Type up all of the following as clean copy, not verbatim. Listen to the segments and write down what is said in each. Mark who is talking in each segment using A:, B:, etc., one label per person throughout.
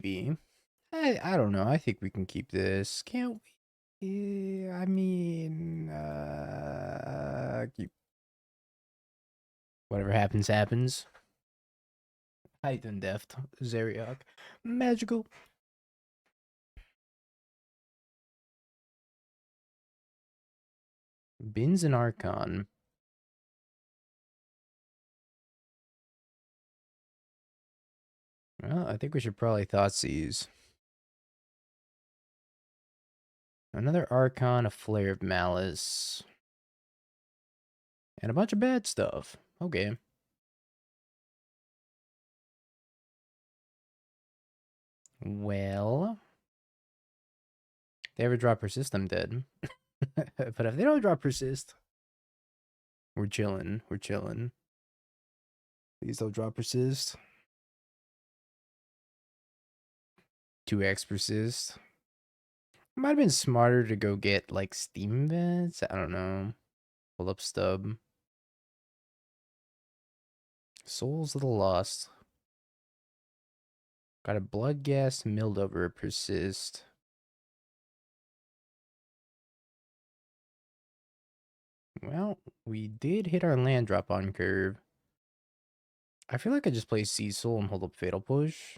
A: be. I don't know. I think we can keep this. Can't we? Yeah, I mean, keep whatever happens, happens. Height and depth. Zeriok. Magical. Bins and Archon. Well, I think we should probably Thoughtseize. Another Archon, a Flare of Malice. And a bunch of bad stuff. Okay. Well, if they ever draw Persist, I'm dead. But if they don't draw Persist, we're chilling. We're chilling. Please don't draw Persist. 2x Persist. Might have been smarter to go get, like, Steam Vents. I don't know. Pull up Stub. Souls of the Lost. Got a Bloodghast, Mildover, Persist. Well, we did hit our land drop on curve. I feel like I just play Cecil and hold up Fatal Push.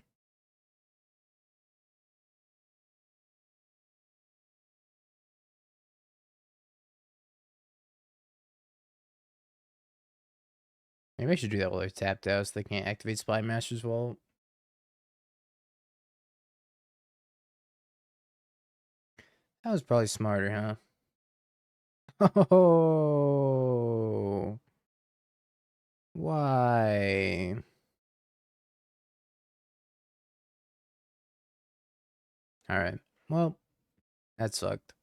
A: Maybe I should do that while they're tapped out so they can't activate Spy Master's Vault. That was probably smarter, huh? Oh, why? All right. Well, that sucked.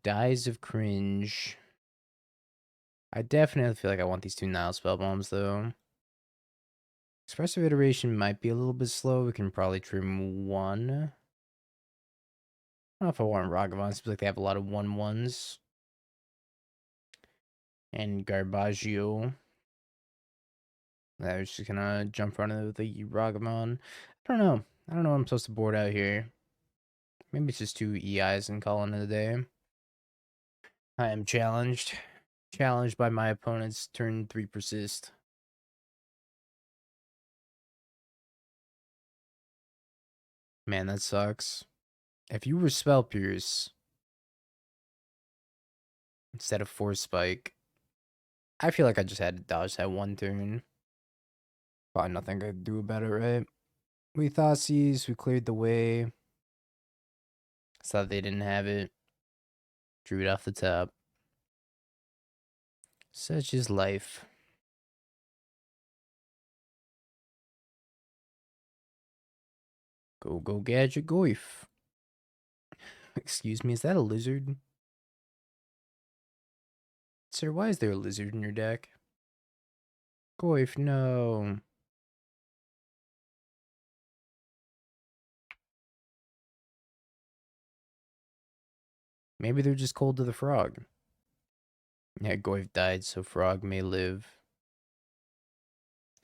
A: Dies of Cringe. I definitely feel like I want these two Nihil Spellbombs, though. Expressive Iteration might be a little bit slow. We can probably trim one. I don't know if I want Ragavan. It seems like they have a lot of 1/1s. And Garbaggio. I was just gonna jump front of the Ragavan. I don't know. I don't know what I'm supposed to board out here. Maybe it's just two EIs and call it a day. I am challenged. Challenged by my opponent's turn 3 Persist. Man, that sucks. If you were Spell Pierce instead of Force Spike, I feel like I just had to dodge that one turn. Probably nothing I could do about it, right? We Thoughtseize, we cleared the way. Saw they didn't have it. Drew it off the top. Such is life. Go, go, Gadget Goyf. Excuse me, is that a lizard? Sir, why is there a lizard in your deck? Goyf, no. Maybe they're just cold to the frog. Yeah, Goyf died, so frog may live.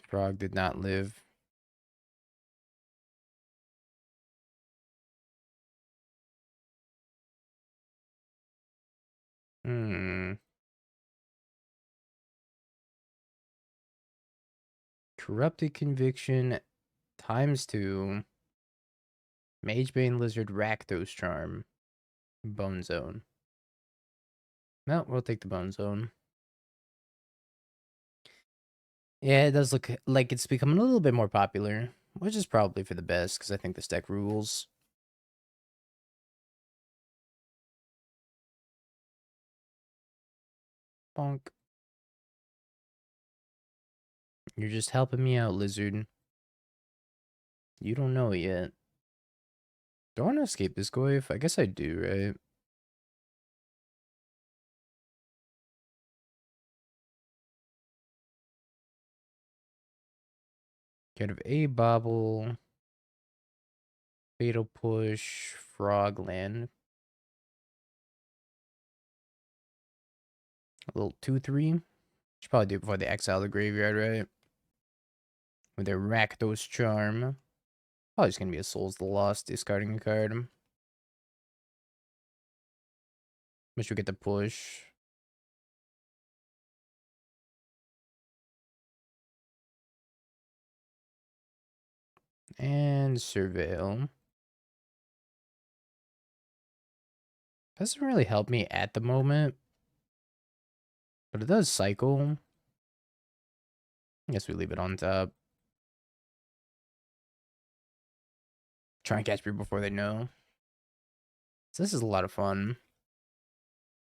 A: Frog did not live. Corrupted Conviction ×2. Mage Bane Lizard Rakdos Charm. Bone Zone. No, we'll take the Bone Zone. Yeah, it does look like it's becoming a little bit more popular, which is probably for the best, because I think this deck rules. Bonk. You're just helping me out, Lizard. You don't know it yet. Do I want to escape this Goyf? I guess I do, right? Kind of a Bauble. Fatal Push. Frogland. A little 2/3. Should probably do it before they exile the graveyard, right? With their Rakdos Charm. Probably just gonna be a Souls the Lost, discarding a card. Wish we get the push. And Surveil. Doesn't really help me at the moment. But it does cycle. I guess we leave it on top. Try and catch people before they know. So this is a lot of fun.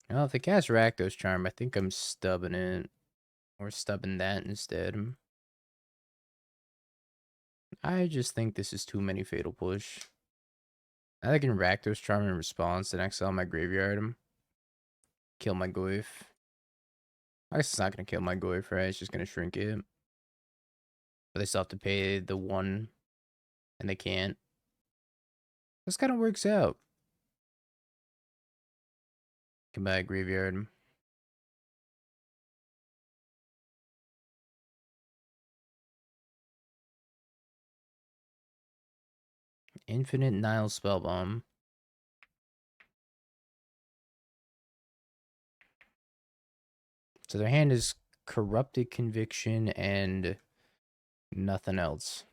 A: Well, if they cast Rakdos Charm, I think I'm stubbing it. Or stubbing that instead. I just think this is too many Fatal Push. I can Rakdos Charm in response and exile my graveyard. Kill my Goyf. I guess it's not going to kill my Goyf, right? It's just going to shrink it. But they still have to pay the 1. And they can't. This kind of works out. Come back, graveyard. Infinite Nihil Spellbomb. So their hand is Corrupted Conviction and nothing else.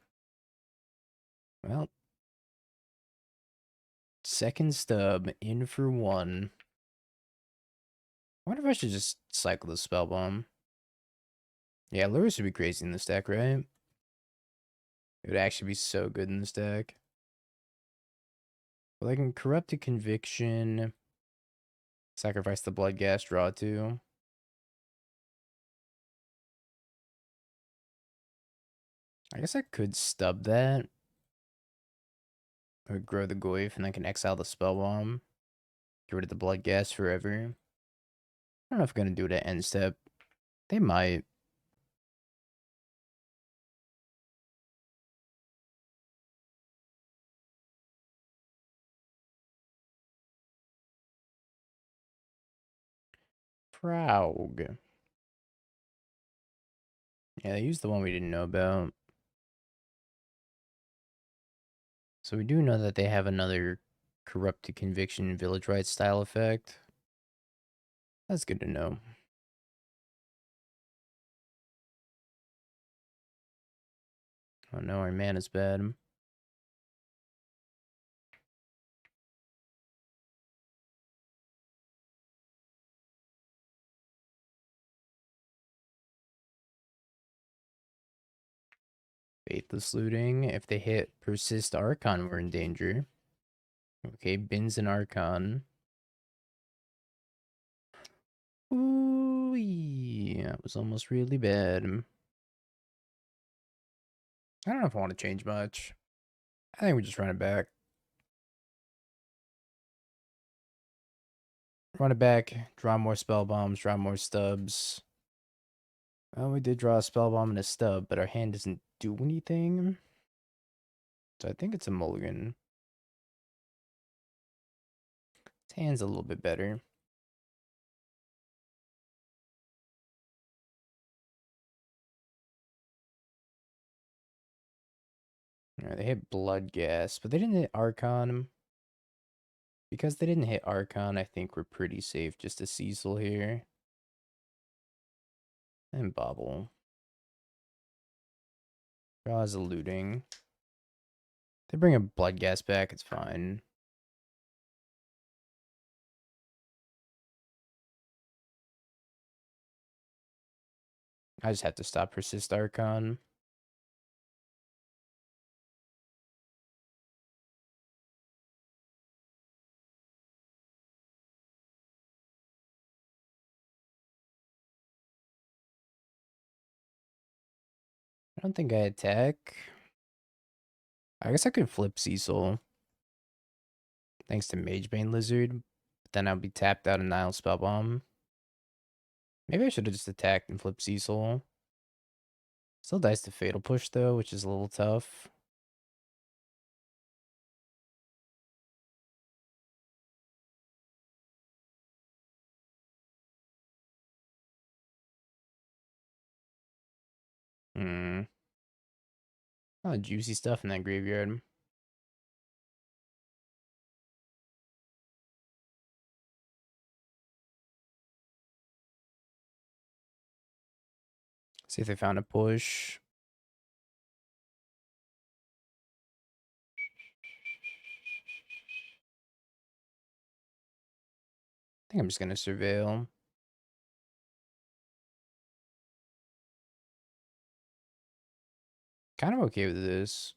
A: Well, second stub, in for 1. I wonder if I should just cycle the Spellbomb. Yeah, Lurrus would be crazy in this deck, right? It would actually be so good in this deck. Well, I can Corrupted Conviction. Sacrifice the Blood Gas, draw 2. I guess I could stub that. Or grow the Goyf, and I can exile the Spellbomb. Get rid of the Blood Gas forever. I don't know if I'm going to do it at end step. They might. Praug. Yeah, they used the one we didn't know about. So we do know that they have another Corrupted Conviction Village Rites style effect. That's good to know. Oh no, our mana's bad. Faithless Looting. If they hit Persist Archon, we're in danger. Okay, Bins and Archon. Ooh, that was almost really bad. I don't know if I want to change much. I think we just run it back. Run it back, draw more spell bombs, draw more stubs. Well, we did draw a spell bomb and a stub, but our hand doesn't do anything. So I think it's a mulligan. His hand's a little bit better. Alright, they hit Blood Gas, but they didn't hit Archon. Because they didn't hit Archon, I think we're pretty safe. Just a Cecil here. And Bauble. Draws a looting. They bring a Blood Gas back, it's fine. I just have to stop Persist Archon. I don't think I attack. I guess I could flip Cecil. Thanks to Magebane Lizard. But then I'll be tapped out of Nihil Spellbomb. Maybe I should have just attacked and flipped Cecil. Still dies to Fatal Push though, which is a little tough. Hmm. A lot of juicy stuff in that graveyard. See if they found a push. I think I'm just gonna surveil. Kind of okay with this.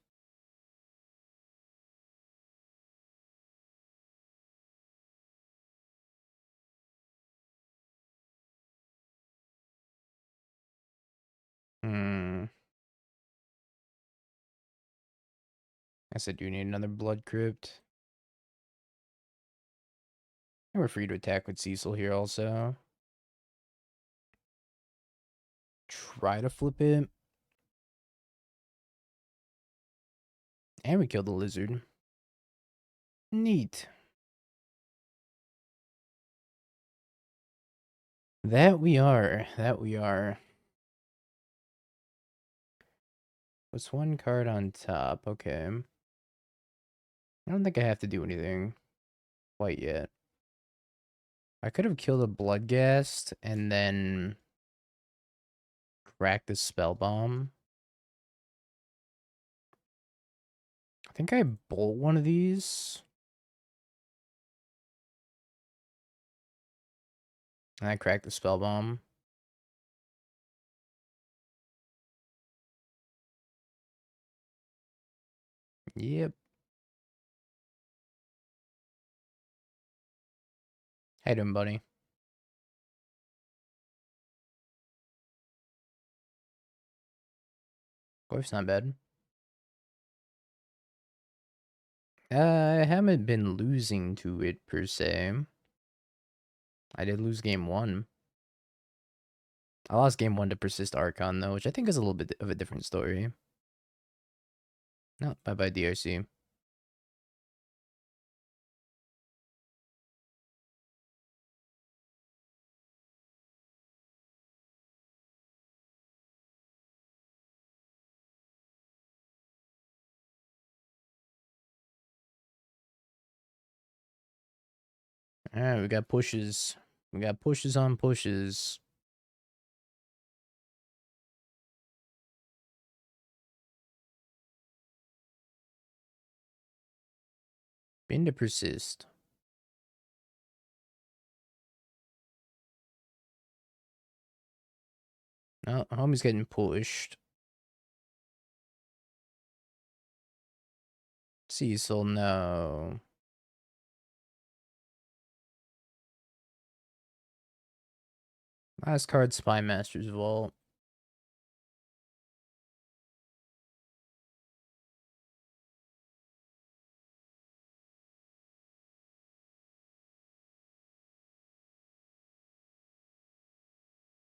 A: Hmm. Guess I do need another Blood Crypt. And we're free to attack with Cecil here also. Try to flip it. And we killed the lizard. Neat. That we are. That we are. What's one card on top? Okay. I don't think I have to do anything quite yet. I could have killed a Bloodghast and then cracked the Spellbomb. I think I bolt one of these. And I cracked the Spellbomb. Yep. How you doing, buddy? Goif's not bad. I haven't been losing to it per se. I did lose game one. I lost game one to Persist Archon though, which I think is a little bit of a different story. No, bye-bye DRC. Alright, we got pushes. We got pushes on pushes. Been to Persist. No, homie's getting pushed. Cecil, no. Last card, Spy Master's Vault.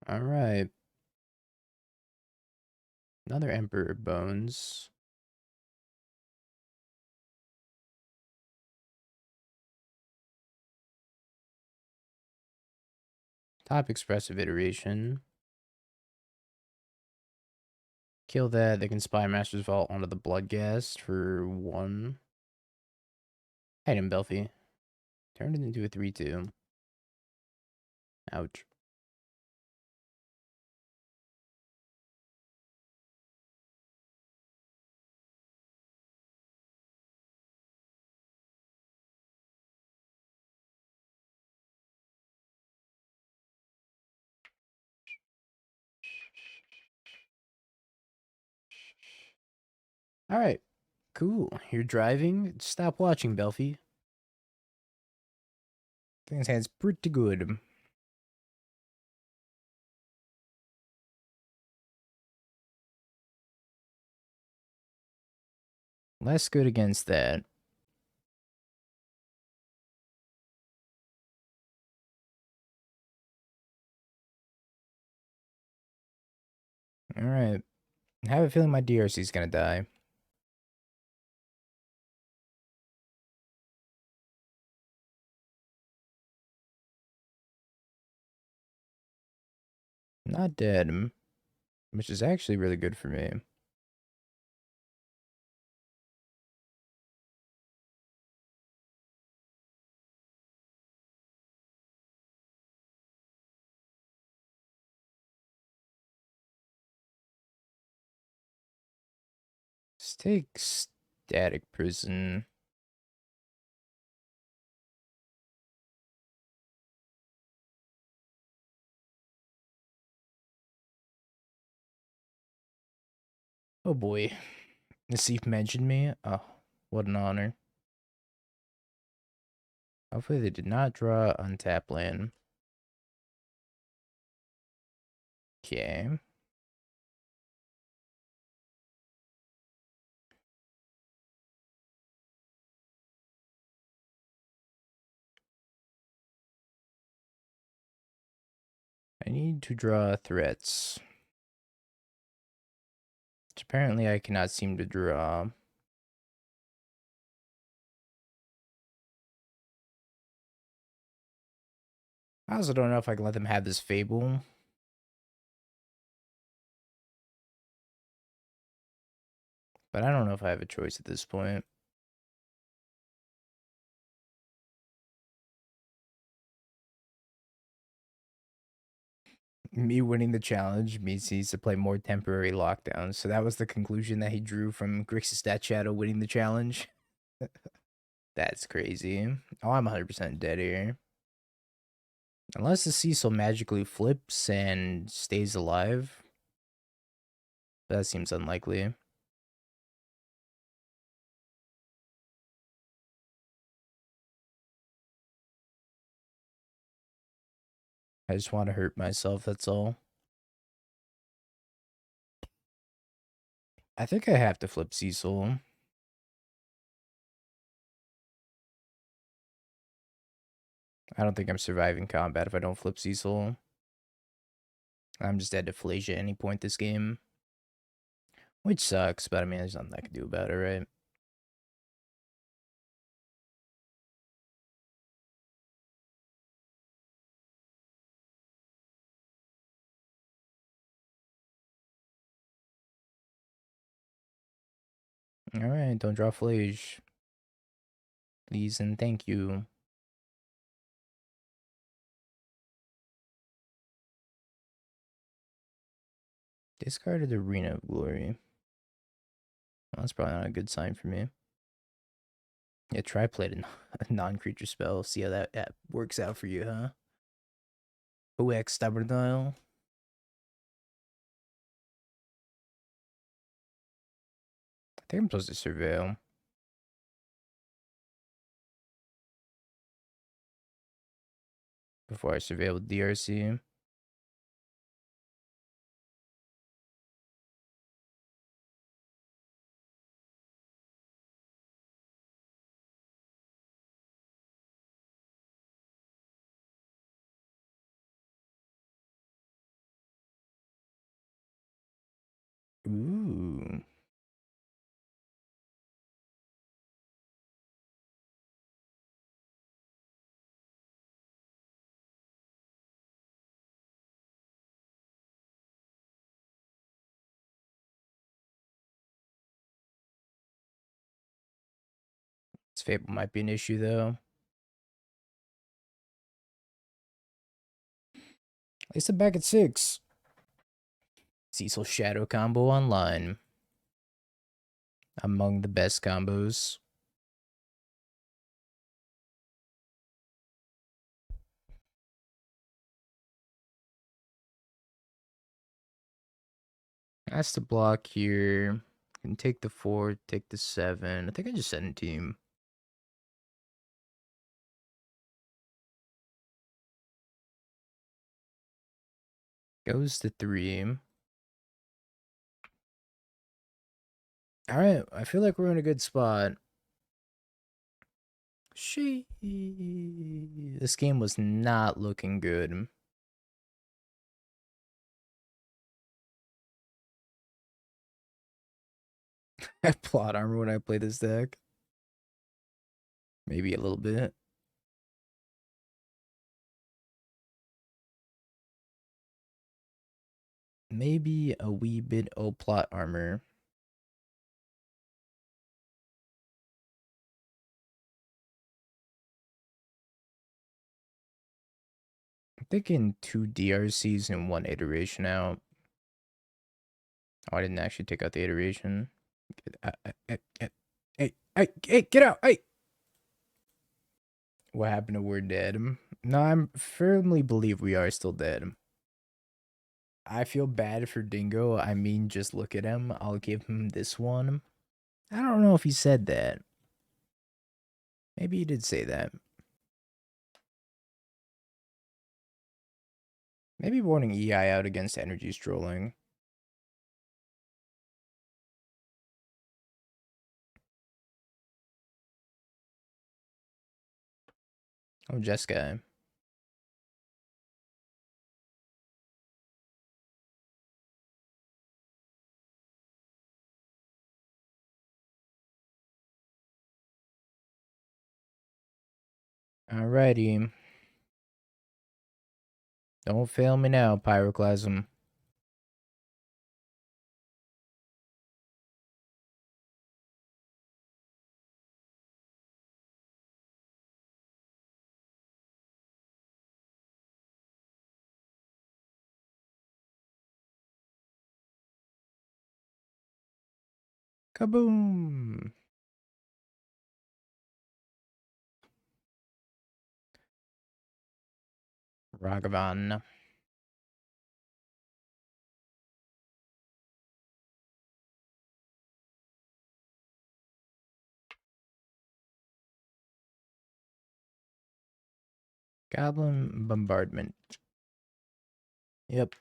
A: Alright. Another Emperor Bones. Top Expressive Iteration. Kill that. They can Spy Master's Vault onto the Bloodghast for 1. Item Belfie. Turned it into a 3-2. Ouch. Alright. Cool. You're driving? Stop watching, Belfie. Things hand's pretty good. Less good against that. Alright. I have a feeling my DRC's gonna die. Not dead. which is actually really good for me. Let's take Static Prison. Oh boy. Nasif mentioned me. Oh, what an honor. Hopefully they did not draw untap land. Okay. I need to draw threats. Which apparently I cannot seem to draw. I also don't know if I can let them have this Fable. But I don't know if I have a choice at this point. Me winning the challenge means he needs to play more temporary lockdowns. So that was the conclusion that he drew from Grixis Stat Shadow winning the challenge. That's crazy. Oh, I'm 100% dead here. Unless the Cecil magically flips and stays alive. That seems unlikely. I just want to hurt myself, that's all. I think I have to flip Cecil. I don't think I'm surviving combat if I don't flip Cecil. I'm just dead to Falacia at any point this game. Which sucks, but I mean, there's nothing I can do about it, right? Alright, don't draw Flage. Please and thank you. Discarded Arena of Glory. Well, that's probably not a good sign for me. Yeah, try played a non-creature spell. See how that works out for you, huh? OX Stubborn Dial. I think I'm supposed to Surveil. Before I Surveil with DRC. Ooh. This Fable might be an issue, though. At least I'm back at 6. Cecil Shadow combo online. Among the best combos. Has to block here. Can take the 4, take the 7. I think I just sent team. Goes to 3. Alright, I feel like we're in a good spot. This game was not looking good. I have plot armor when I play this deck. Maybe a little bit. Maybe a wee bit of plot armor. I'm thinking 2 DRCs and 1 iteration out. Oh, I didn't actually take out the iteration. Hey, get out! Hey! What happened to we're dead? No, I'm firmly believe we are still dead. I feel bad for Dingo. I mean, just look at him. I'll give him this one. I don't know if he said that. Maybe he did say that. Maybe warning EI out against energy strolling. Oh, Jessica. Alrighty. Don't fail me now, Pyroclasm. Kaboom! Ragavan. Goblin Bombardment. Yep.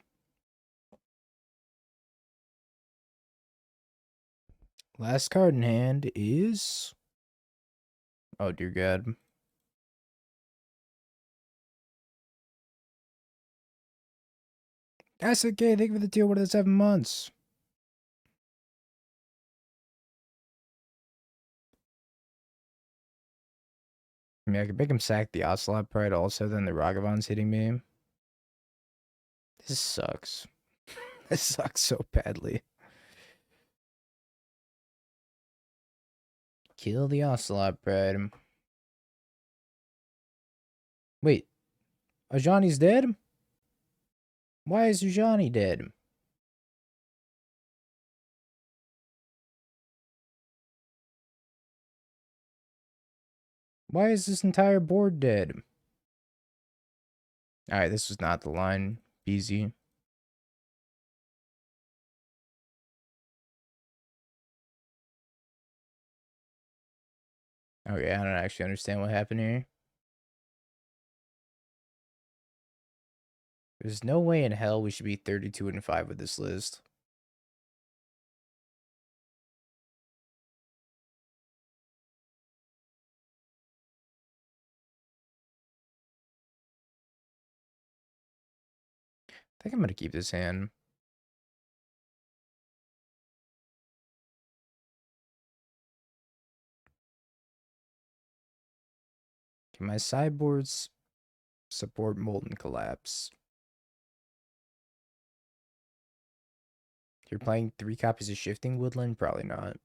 A: Last card in hand is... Oh, dear God. That's okay. Thank you for the deal. What are the 7 months? I mean, I could make him sack the Ocelot Pride also, then the Ragavan's hitting me. This sucks. This sucks so badly. Kill the Ocelot Pride. Wait. Ajani's dead? Why is Ajani dead? Why is this entire board dead? Alright, this was not the line. Easy. Okay, I don't actually understand what happened here. There's no way in hell we should be 32-5 with this list. I think I'm gonna keep this hand. Can my sideboards support Molten Collapse? If you're playing 3 copies of Shifting Woodland, probably not.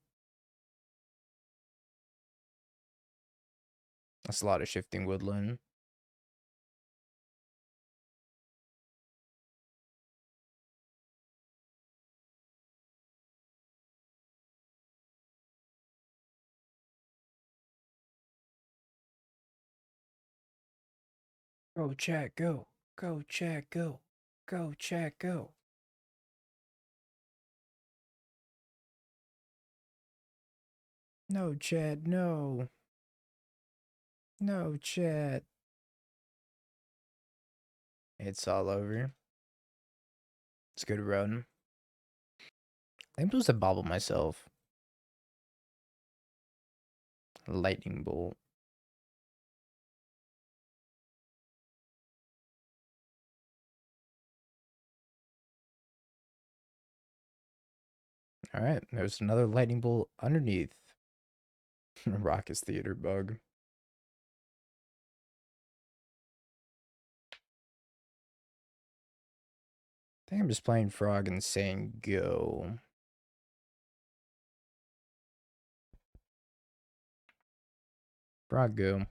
A: That's a lot of Shifting Woodland. Go, chat, go. Go, chat, go. Go, chat, go. No, chat, no. No, chat. It's all over. It's a good run. I'm supposed to bauble myself. Lightning bolt. Alright, there's another lightning bolt underneath. Raucous Theater bug. think I'm just playing Frog and saying go. Frog go.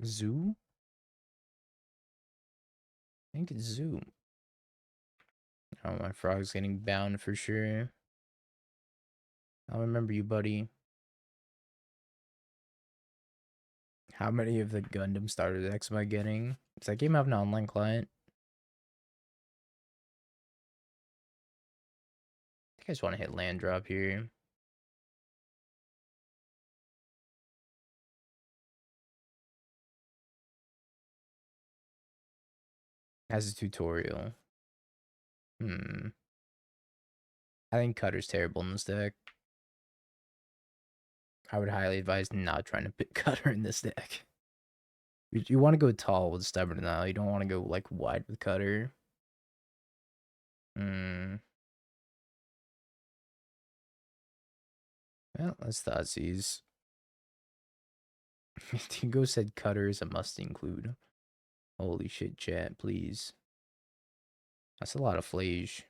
A: Zoo? I think it's Zoo. Oh, my Frog's getting bound for sure. I'll remember you, buddy. How many of the Gundam starter decks am I getting? Does that game have an online client? I think I just want to hit land drop here. Has a tutorial. I think Cutter's terrible in this deck. I would highly advise not trying to pick Cutter in this deck. You want to go tall with Stubborn Denial. You don't want to go like wide with Cutter. Well, that's Thoughtseize. Tingo said Cutter is a must include. Holy shit, chat, please. That's a lot of flage.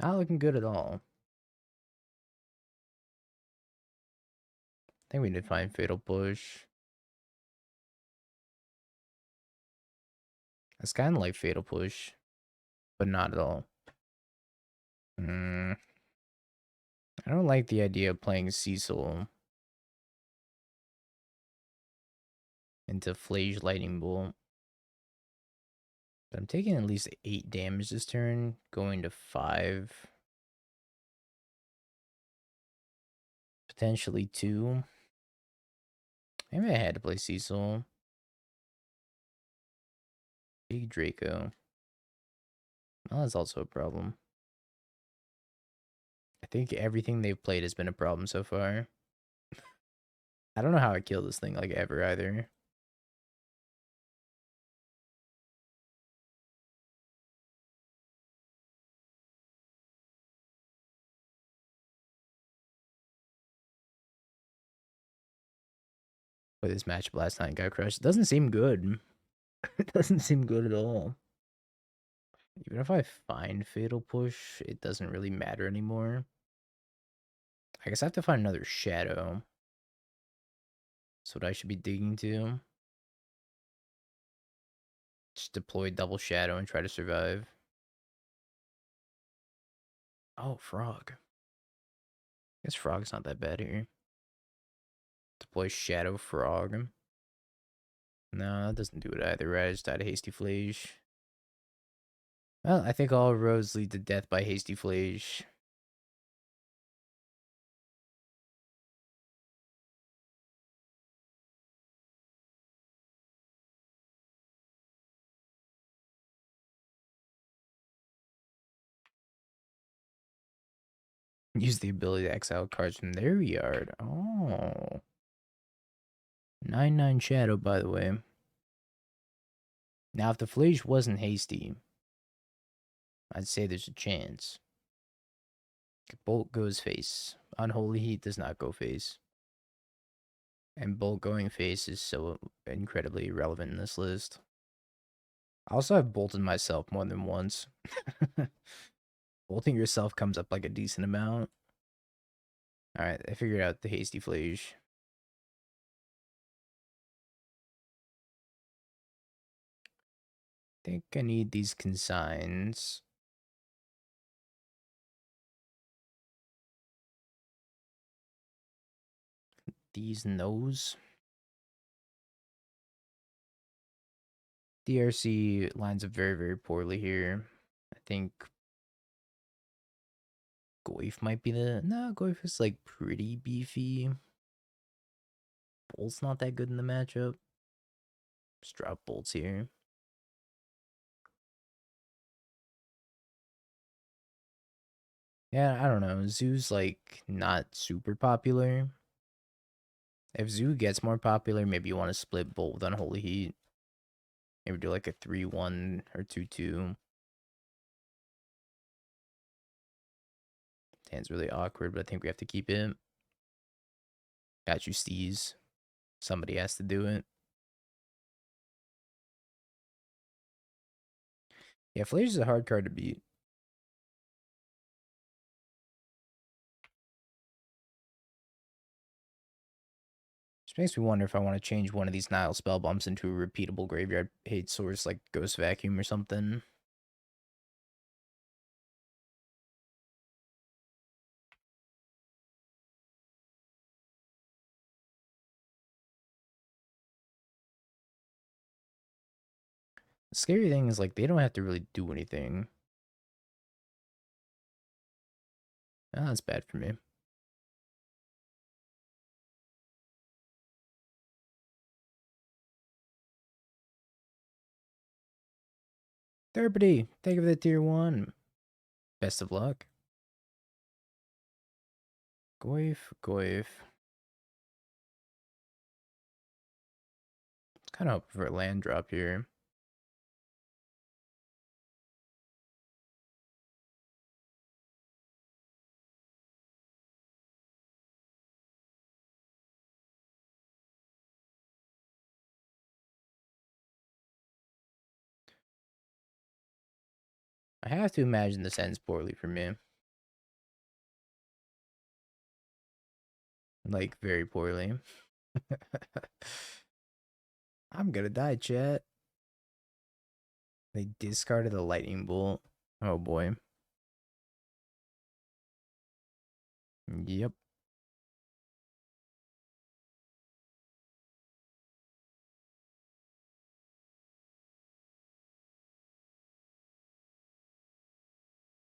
A: Not looking good at all. I think we need to find Fatal Push. It's kind of like Fatal Push, but not at all. I don't like the idea of playing Cecil into Flage Lightning Bolt. But I'm taking at least 8 damage this turn, going to 5. Potentially 2. Maybe I had to play Cecil. Big Draco. Well, that's also a problem. I think everything they've played has been a problem so far. I don't know how I kill this thing like ever either. But this match last night got crushed. It doesn't seem good. It doesn't seem good at all. Even if I find Fatal Push, it doesn't really matter anymore. I guess I have to find another Shadow. That's what I should be digging to. Just deploy double Shadow and try to survive. Oh, Frog. I guess Frog's not that bad here. Deploy Shadow Frog. No, that doesn't do it either, right? I just died a Hasty Flage. Well, I think all roads lead to death by Hasty Flage. Use the ability to exile cards from their yard. Oh. 9/9 Shadow, by the way. Now, if the Flage wasn't hasty, I'd say there's a chance. Bolt goes face. Unholy Heat does not go face. And Bolt going face is so incredibly irrelevant in this list. I also have bolted myself more than once. Bolting yourself comes up like a decent amount. Alright, I figured out the Hasty Flage. I think I need these consigns. These and those. DRC lines up very, very poorly here. I think Goyf might be the... No, Goyf is like pretty beefy. Bolt's not that good in the matchup. Just drop bolts here. Yeah, I don't know. Zoo's like not super popular. If Zoo gets more popular, maybe you want to split Bolt with Unholy Heat. Maybe do like a 3-1 or 2-2. Hand's really awkward, but I think we have to keep it. Got you, Steez. Somebody has to do it. Yeah, Flash is a hard card to beat. Just makes me wonder if I want to change one of these Nihil Spellbombs into a repeatable graveyard hate source like Ghost Vacuum or something. The scary thing is, like, they don't have to really do anything. Oh, that's bad for me. Therapy, thank you for the tier 1. Best of luck. Goyf. Kind of hoping for a land drop here. I have to imagine this ends poorly for me. Like, very poorly. I'm gonna die, chat. They discarded the lightning bolt. Oh boy. Yep.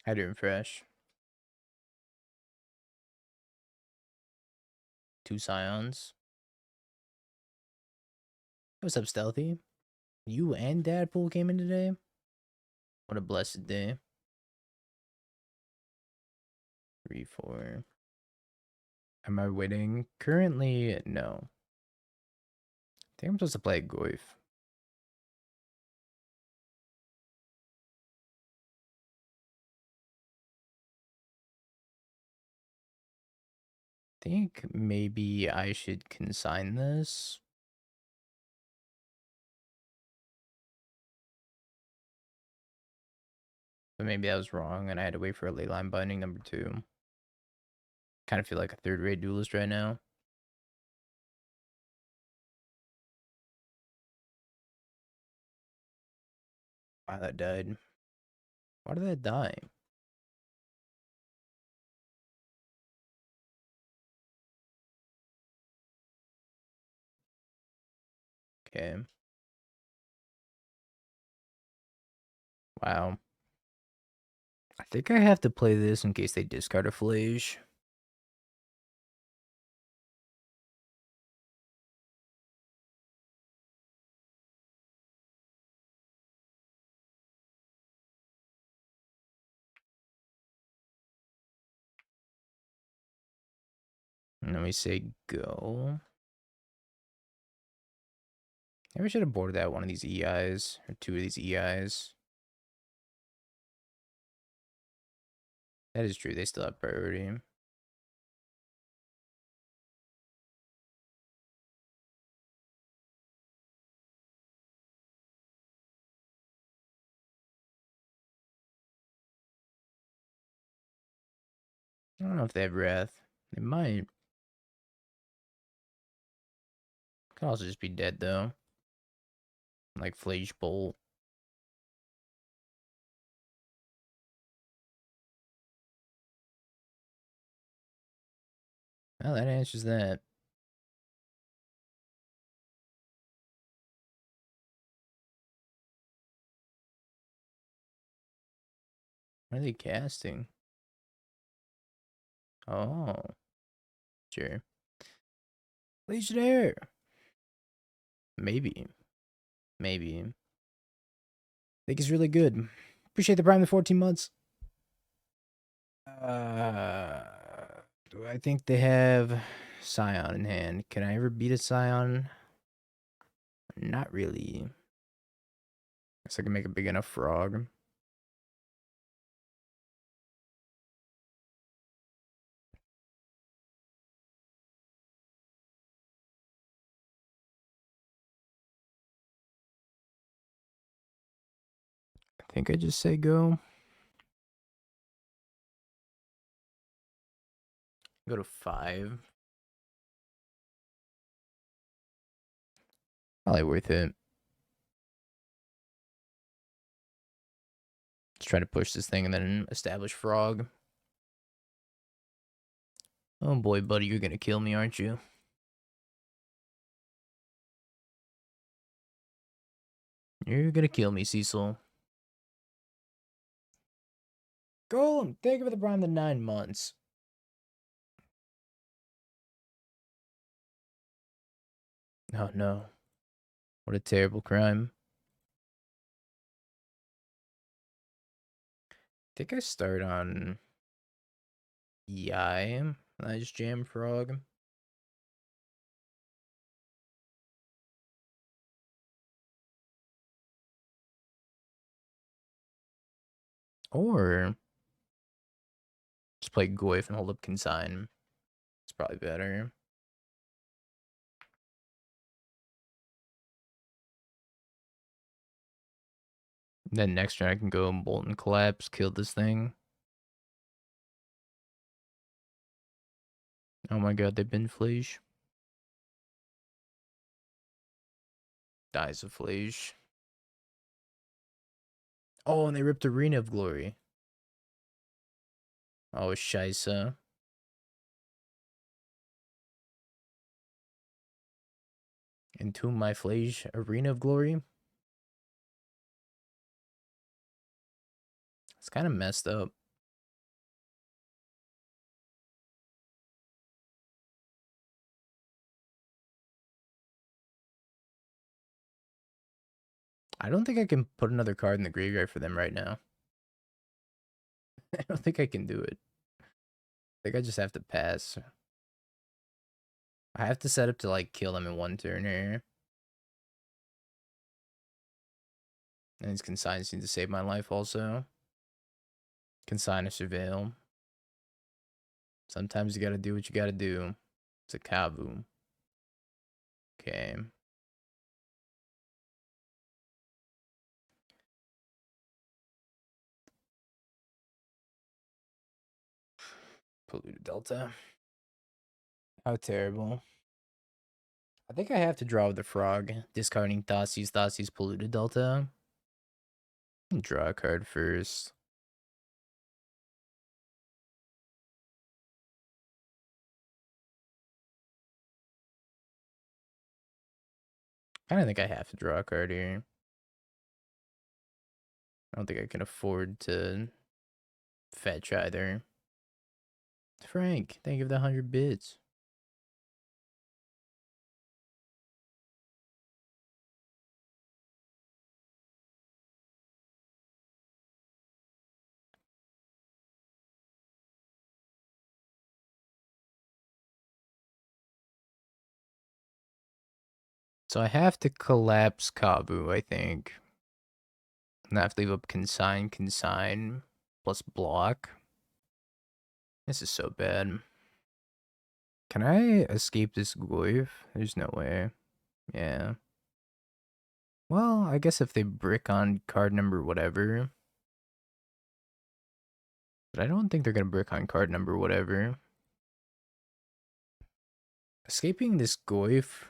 A: I doing fresh. 2 scions. What's up, Stealthy? You and Dadpool came in today? What a blessed day. 3, 4. Am I winning? Currently, no. I think I'm supposed to play Goyf. I think maybe I should consign this. But maybe I was wrong and I had to wait for a Leyline Binding number 2. Kind of feel like a third-rate duelist right now. Wow, that died. Why did that die? Okay. Wow. I think I have to play this in case they discard a Flage. Let me say go. Maybe I should have boarded out one of these EIs, or 2 of these EIs. That is true, they still have priority. I don't know if they have Wrath. They might. Could also just be dead, though. Like Flage Bolt. Well, that answers that. What are they casting? Oh. Sure. Legionnaire! Maybe. Maybe. I think it's really good. Appreciate the Prime the 14 months. I think they have Scion in hand. Can I ever beat a Scion? Not really. Guess I can make a big enough frog. think I just say go. Go to 5. Probably worth it. Let's try to push this thing and then establish frog. Oh boy, buddy, you're gonna kill me, aren't you? You're gonna kill me, Cecil. Golem, thank you for the prime the 9 months. Oh no. What a terrible crime. I think I start on EI. I just jam frog. Or just play Goyf and hold up Consign. It's probably better. Then next turn I can go Molten Collapse, kill this thing. Oh my god, they've been Flesh. Dies of Flesh. Oh, and they ripped Arena of Glory. Oh, scheisse. Entomb my Flesh. Arena of Glory. It's kind of messed up. I don't think I can put another card in the graveyard for them right now. I don't think I can do it. I think I just have to pass. I have to set up to like kill them in 1 turn here. And these consigns need to save my life also. Consign or surveil. Sometimes you gotta do what you gotta do. It's a Kavu. Okay. Polluted Delta. How terrible. I think I have to draw with the frog. Discarding Thoughtseize, Thoughtseize, Polluted Delta. Draw a card first. I don't think I have to draw a card here. I don't think I can afford to fetch either. Frank, thank you for the 100 bits. So I have to collapse Kavu, I think. And I have to leave up Consign, Consign, plus block. This is so bad. Can I escape this Goyf? There's no way. Yeah. Well, I guess if they brick on card number whatever. But I don't think they're going to brick on card number whatever. Escaping this Goyf,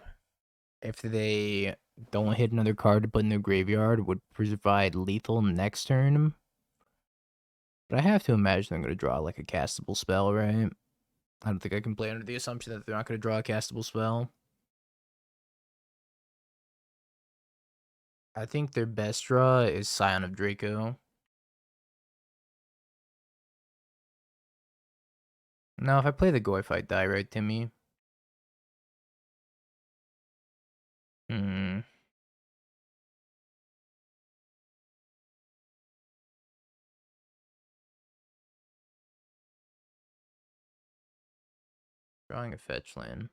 A: if they don't hit another card to put in their graveyard, would provide lethal next turn. But I have to imagine they're going to draw like a castable spell, right? I don't think I can play under the assumption that they're not going to draw a castable spell. I think their best draw is Scion of Draco. No, if I play the Goyf, I die, right, Timmy? Hmm. Drawing a fetch land.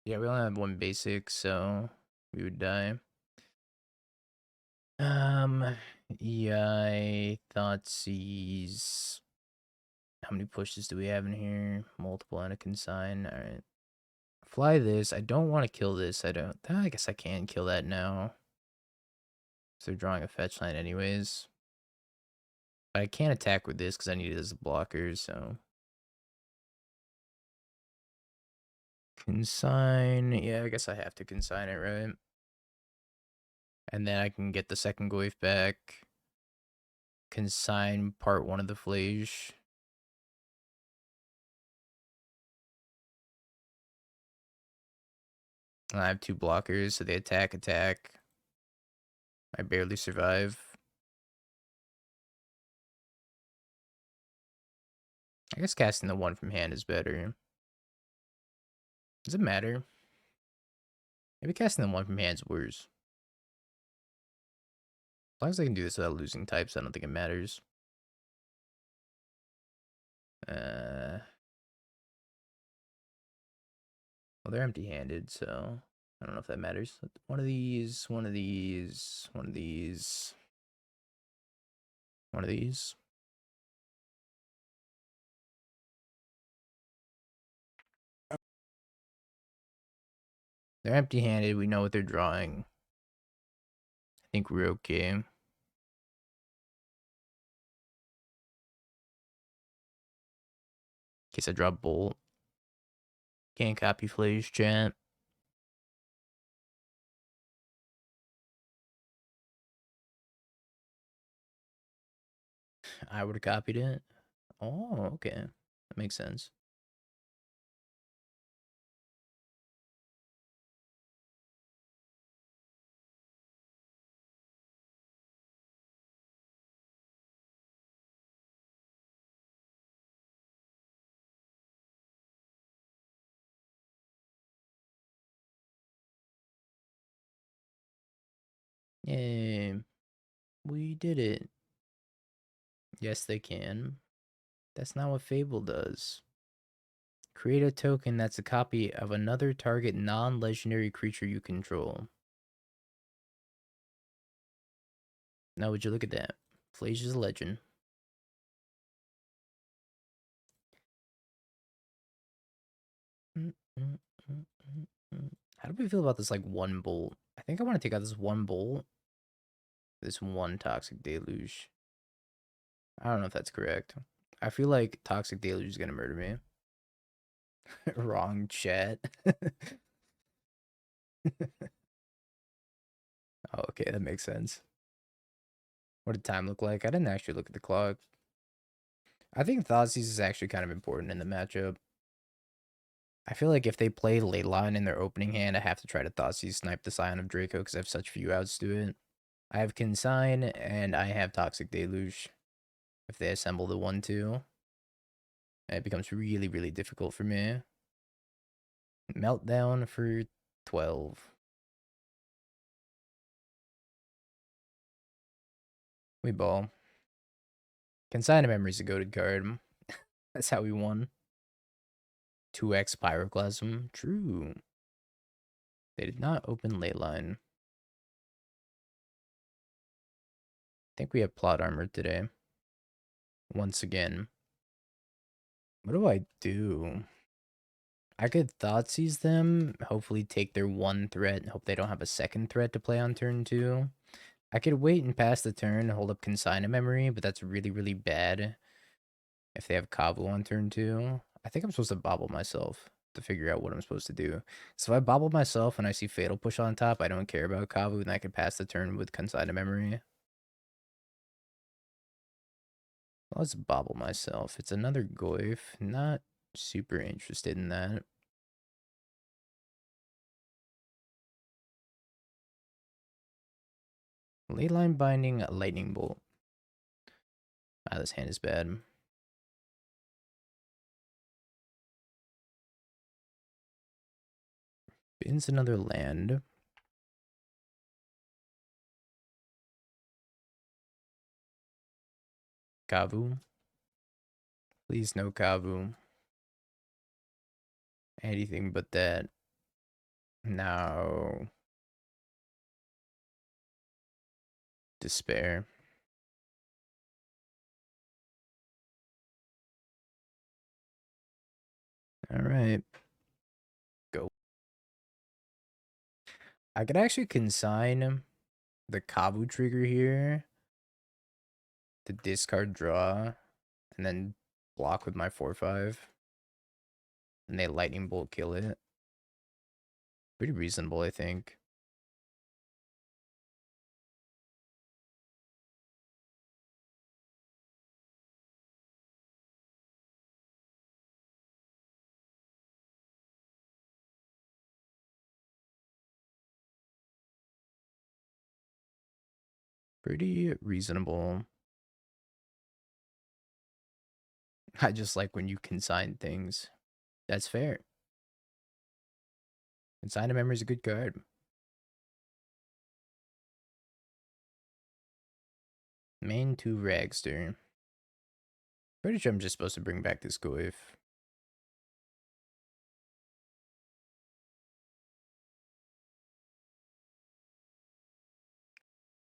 A: Yeah, we only have 1 basic, so we would die. EI, Thoughtseize. How many pushes do we have in here? Multiple and a consign. Alright. Fly this. I don't want to kill this. I guess I can kill that now. So they're drawing a fetch line anyways. But I can't attack with this because I need it as a blocker, so. Consign. Yeah, I guess I have to consign it, right? And then I can get the second Goyf back. Consign part 1 of the Flage. And I have 2 blockers, so they attack. I barely survive. I guess casting the 1 from hand is better. Does it matter? Maybe casting the 1 from hand is worse. As long as I can do this without losing types, I don't think it matters. Well, they're empty-handed, so I don't know if that matters. One of these. They're empty-handed. We know what they're drawing. I think we're okay. In case I drop Bolt. Can't copy Flage, chat. I would have copied it. Oh, okay. That makes sense. Yay. We did it. Yes, they can. That's not what Fable does. Create a token that's a copy of another target non-legendary creature you control. Now, would you look at that? Flage is a legend. How do we feel about this, like, 1 bolt? I think I want to take out this 1 bolt. This 1 Toxic Deluge. I don't know if that's correct. I feel like Toxic Deluge is going to murder me. Wrong chat. Oh, okay, that makes sense. What did time look like? I didn't actually look at the clock. I think Thoughtseize is actually kind of important in the matchup. I feel like if they play Leyline in their opening hand, I have to try to Thoughtseize snipe the Scion of Draco because I have such few outs to it. I have Consign and I have Toxic Deluge. If they assemble the 1-2, it becomes really, really difficult for me. Meltdown for 12. We ball. Consign of Memory is a goated card. That's how we won. 2x Pyroclasm. True. They did not open Leyline. I think we have Plot Armor today. Once again. What do I do? I could Thoughtseize them, hopefully take their 1 threat, and hope they don't have a second threat to play on turn 2. I could wait and pass the turn and hold up Consign of Memory, but that's really, really bad if they have Kavu on turn 2. I think I'm supposed to Bauble myself to figure out what I'm supposed to do. So if I Bauble myself and I see Fatal Push on top, I don't care about Kavu, and I can pass the turn with Consign of Memory. Let's Bauble myself. It's another Goyf. Not super interested in that. Leyline Binding, Lightning Bolt. Ah, this hand is bad. Bins another land. Kavu. Please no Kavu. Anything but that. No. Despair. All right. Go. I could actually consign the Kabu trigger here to discard draw and then block with my 4/5. And they lightning bolt kill it. Pretty reasonable, I think. Pretty reasonable. I just like when you consign things. That's fair. Consign a memory is a good card. Main 2 Ragster. Pretty sure I'm just supposed to bring back this Goyf.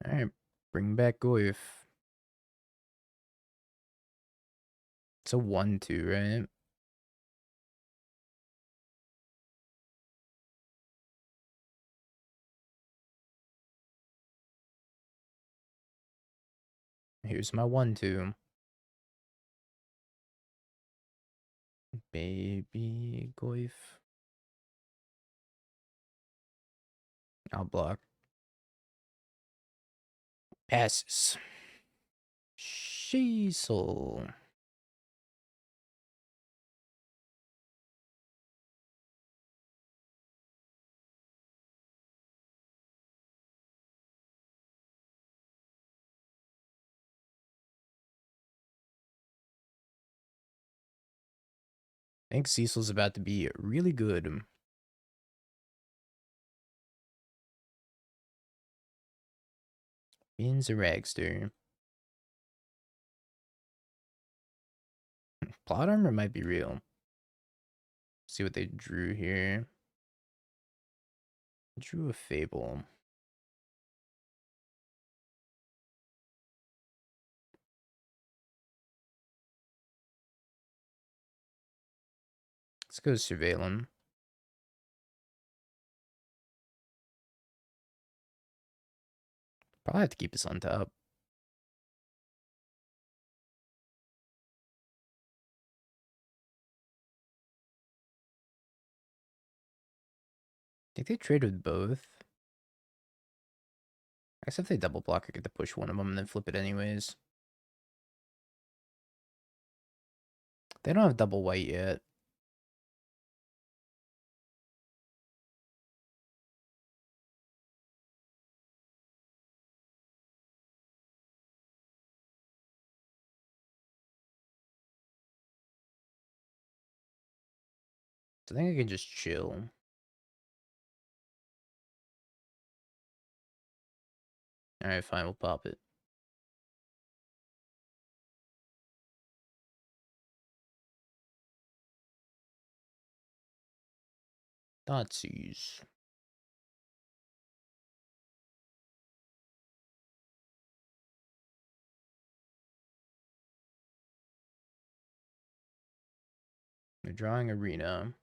A: Alright, bring back Goyf. It's a 1/2, right? Here's my 1/2. Baby Goyf. I'll block. Passes. Cecil. I think Cecil's about to be really good. Beans a Ragster. Plot armor might be real. See what they drew here. Drew a Fable. Let's go surveil him. Probably have to keep this on top. I think they trade with both. I guess if they double block, I get to push one of them and then flip it anyways. They don't have double white yet. So I think I can just chill. Alright, fine, we'll pop it. Thoughtseize. They're drawing Arena.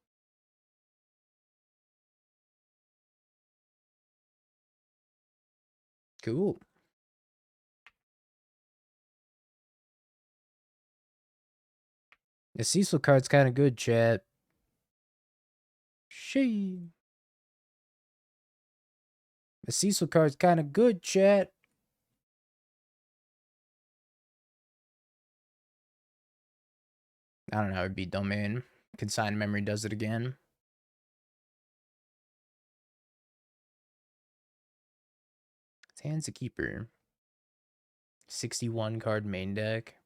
A: Cool. The Cecil card's kind of good, chat. She. The Cecil card's kind of good, chat. I don't know, it'd be domain. Consign memory does it again. His hand's a keeper. 61 card main deck.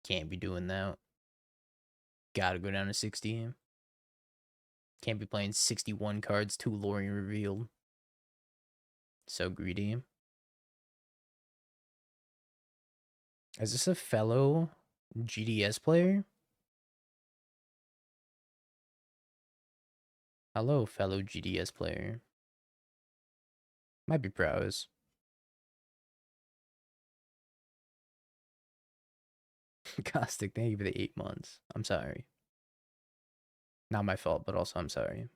A: Can't be doing that. Gotta go down to 60. Can't be playing 61 cards, 2 Lorien revealed. So greedy. Is this a fellow GDS player? Hello, fellow GDS player. Might be prowess. Caustic, thank you for the 8 months. I'm sorry. Not my fault, but also I'm sorry.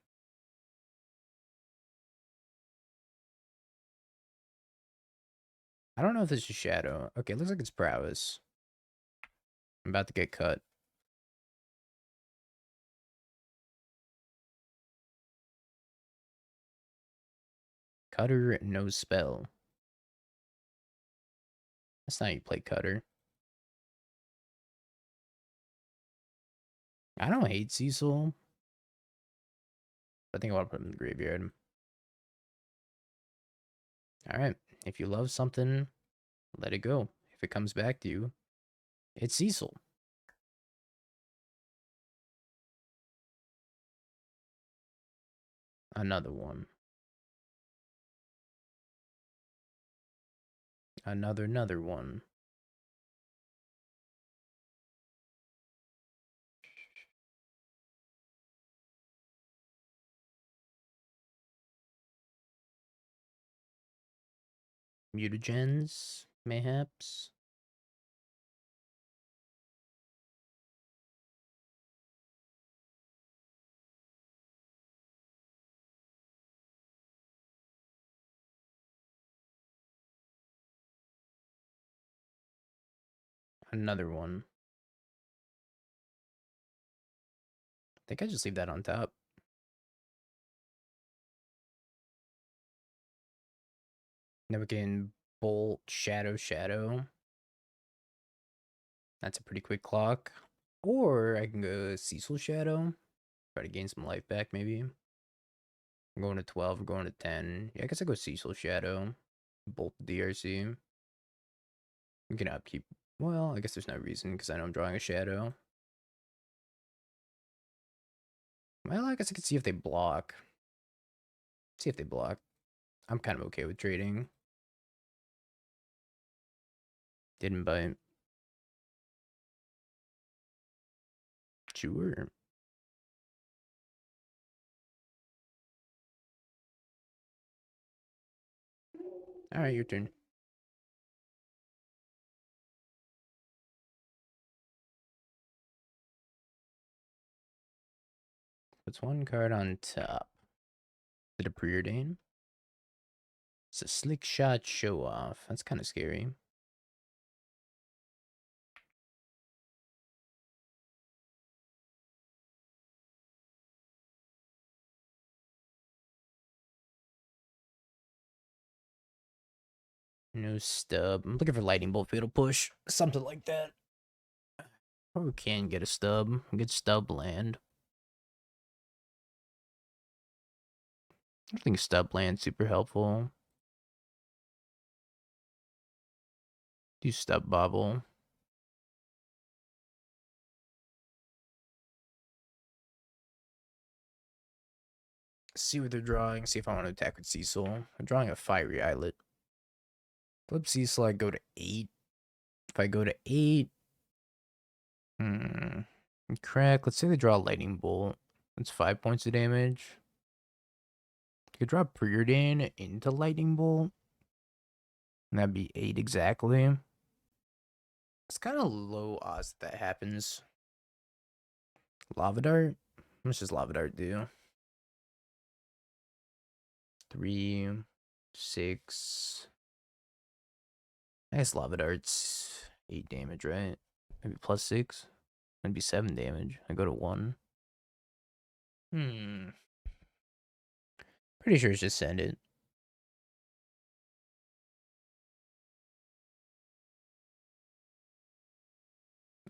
A: I don't know if this is Shadow. Okay, it looks like it's Prowess. I'm about to get cut. Cutter, no spell. That's not how you play Cutter. I don't hate Cecil. I think I want to put him in the graveyard. Alright. If you love something, let it go. If it comes back to you, it's Cecil. Another one. Another one. Mutagens, mayhaps. Another one. I think I just leave that on top. Then we can Bolt, Shadow. That's a pretty quick clock. Or I can go Cecil Shadow. Try to gain some life back, maybe. I'm going to 12, we're going to 10. Yeah, I guess I go Cecil Shadow. Bolt DRC. We can upkeep. Well, I guess there's no reason because I know I'm drawing a Shadow. Well, I guess I could see if they block. See if they block. I'm kind of okay with trading. Didn't bite. Sure. Alright, your turn. Puts one card on top. Is it a Preordain? It's a Slick Shot Show Off. That's kind of scary. No stub. I'm looking for Lightning Bolt Fatal Push. Something like that. Or we can get a stub. Get stub land. I think stub land's super helpful. Do stub Bauble. See what they're drawing. See if I want to attack with Cecil. I'm drawing a Fiery Islet. Flip Cecil, I go to 8. If I go to 8... Crack. Let's say they draw a Lightning Bolt. That's 5 points of damage. You could drop Preordain into Lightning Bolt. And that'd be 8 exactly. It's kind of low odds that happens. Lava Dart? How much does Lava Dart do? 3, 6. I guess Lava Dart's 8 damage, right? Maybe plus 6. That'd be 7 damage. I go to 1. Pretty sure it's just send it.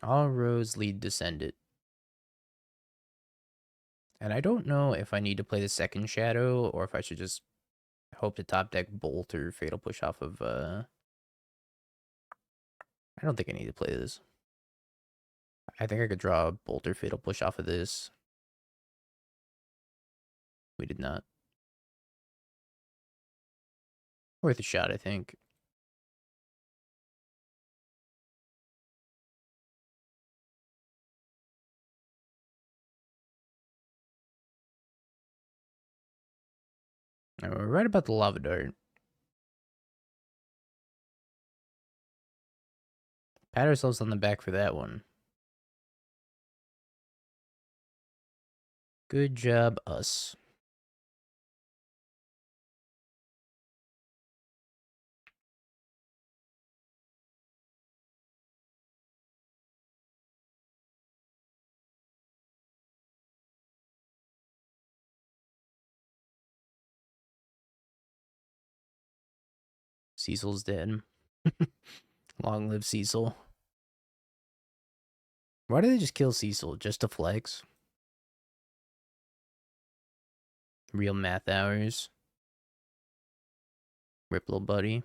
A: All roads lead to send it. And I don't know if I need to play the second Shadow or if I should just hope to top deck Bolt or Fatal Push off of, I don't think I need to play this. I think I could draw a Bolt or Fatal Push off of this. We did not. Worth a shot, I think. Alright, we're right about the Lava Dart. Pat ourselves on the back for that one. Good job, us. Cecil's dead. Long live Cecil. Why did they just kill Cecil? Just to flex? Real math hours. Rip, little buddy.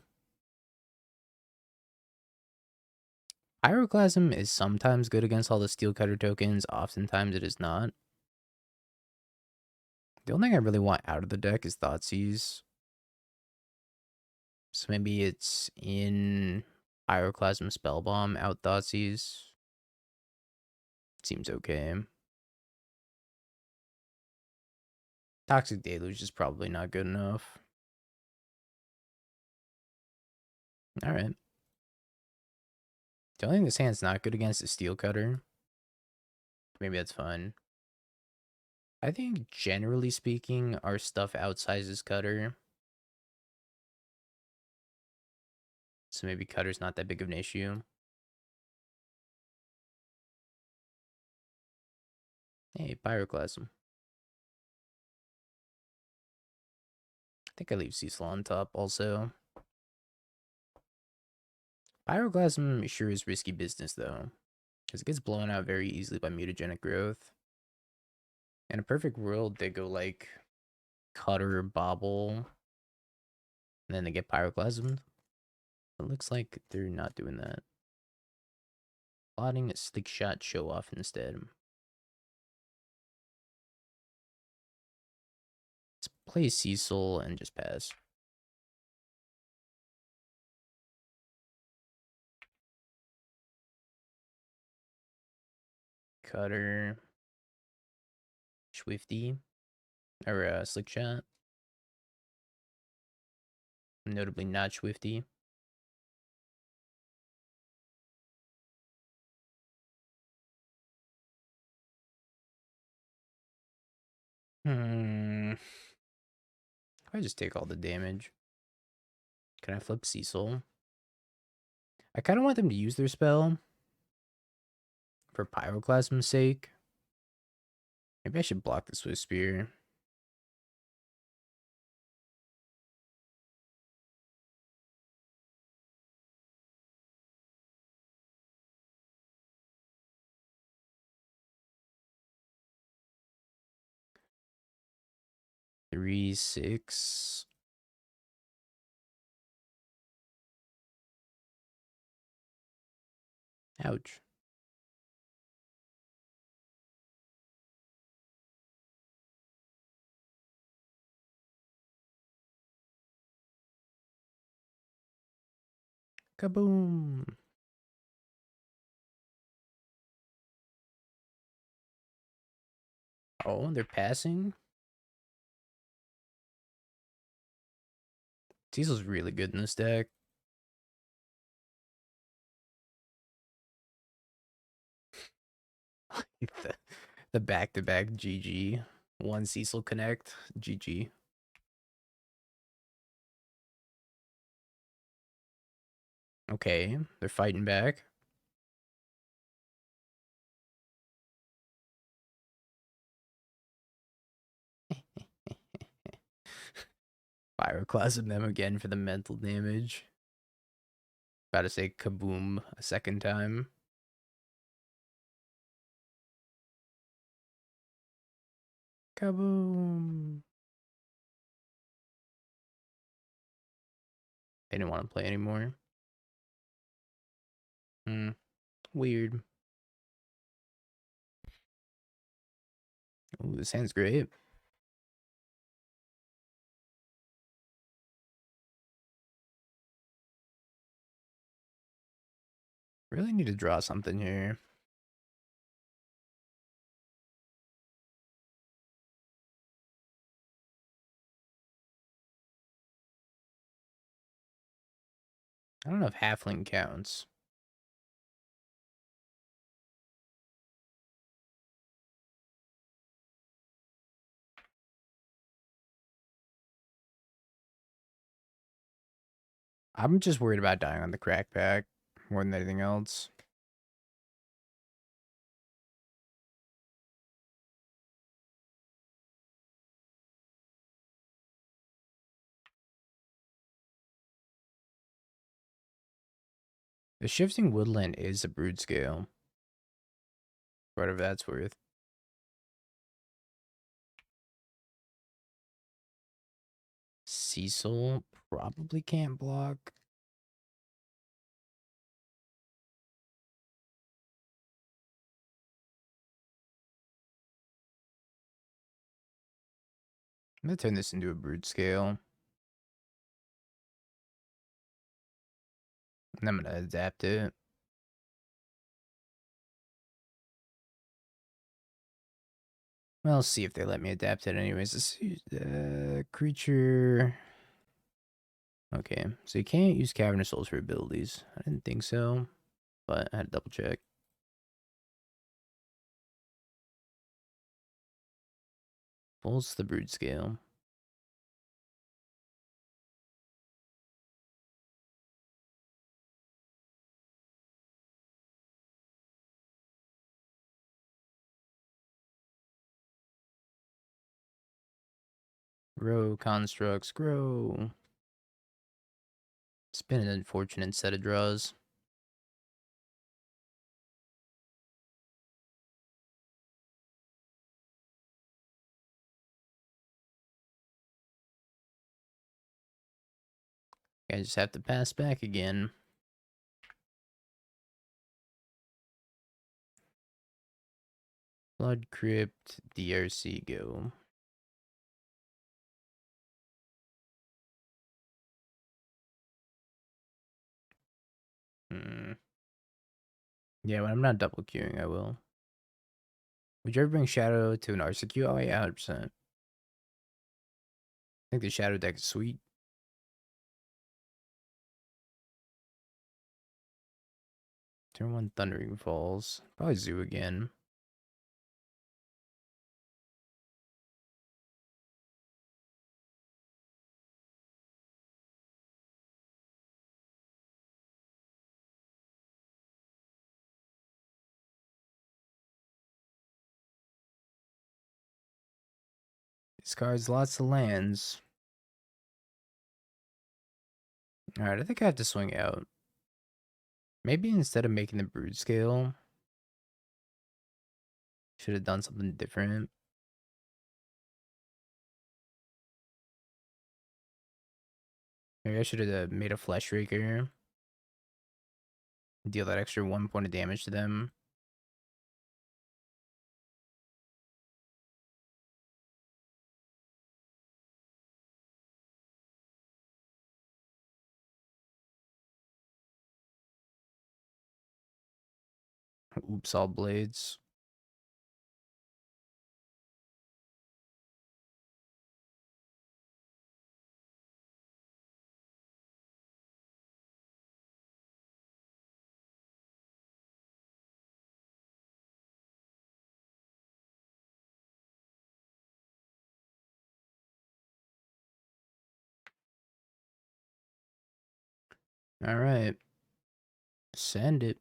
A: Pyroclasm is sometimes good against all the steel cutter tokens. Oftentimes it is not. The only thing I really want out of the deck is Thoughtseize. So maybe it's in Pyroclasm Spellbomb, out Thoughtseize. Seems okay. Toxic Deluge is probably not good enough. Alright. The only thing this hand's not good against is Steel Cutter. Maybe that's fine. I think, generally speaking, our stuff outsizes Cutter. So maybe Cutter's not that big of an issue. Hey, Pyroclasm. I think I leave Cecil on top also. Pyroclasm sure is risky business though, because it gets blown out very easily by mutagenic growth. In a perfect world, they go like Cutter, Bauble, and then they get Pyroclasm. It looks like they're not doing that. Plotting a Slick Shot show off instead. Let's play Cecil and just pass. Cutter, Swifty, or Slick Shot. Notably not Swifty. I just take all the damage. Can I flip Cecil? I kind of want them to use their spell for Pyroclasm's sake. Maybe I should block this with Spear. Three, 6. Ouch. Kaboom. Oh, they're passing? Cecil's really good in this deck. the back-to-back GG. One Cecil connect. GG. Okay, they're fighting back. Pyroclasm them again for the mental damage. About to say kaboom a second time. Kaboom. They didn't want to play anymore. Weird. Ooh, this hand's great. Really need to draw something here. I don't know if Halfling counts. I'm just worried about dying on the crack pack more than anything else. The Shifting Woodland is a brood scale. Whatever that's worth. Cecil probably can't block. I'm gonna turn this into a brood scale. And I'm gonna adapt it. Well, I'll see if they let me adapt it anyways. Let's use creature. Okay, so you can't use Cavernous Souls for abilities. I didn't think so, but I had to double check. Pulls the brood scale. Grow constructs, grow. It's been an unfortunate set of draws. I just have to pass back again. Blood Crypt, DRC, go. Yeah, when I'm not double queuing, I will. Would you ever bring Shadow to an Arsa queue? Oh, yeah, 100%. I think the Shadow deck is sweet. Turn 1 Thundering Falls. Probably Zoo again. Discards lots of lands. Alright, I think I have to swing out. Maybe instead of making the brood scale, should have done something different. Maybe I should have made a Flesh Raker. Deal that extra 1 point of damage to them. Oops, all blades. Alright. Send it.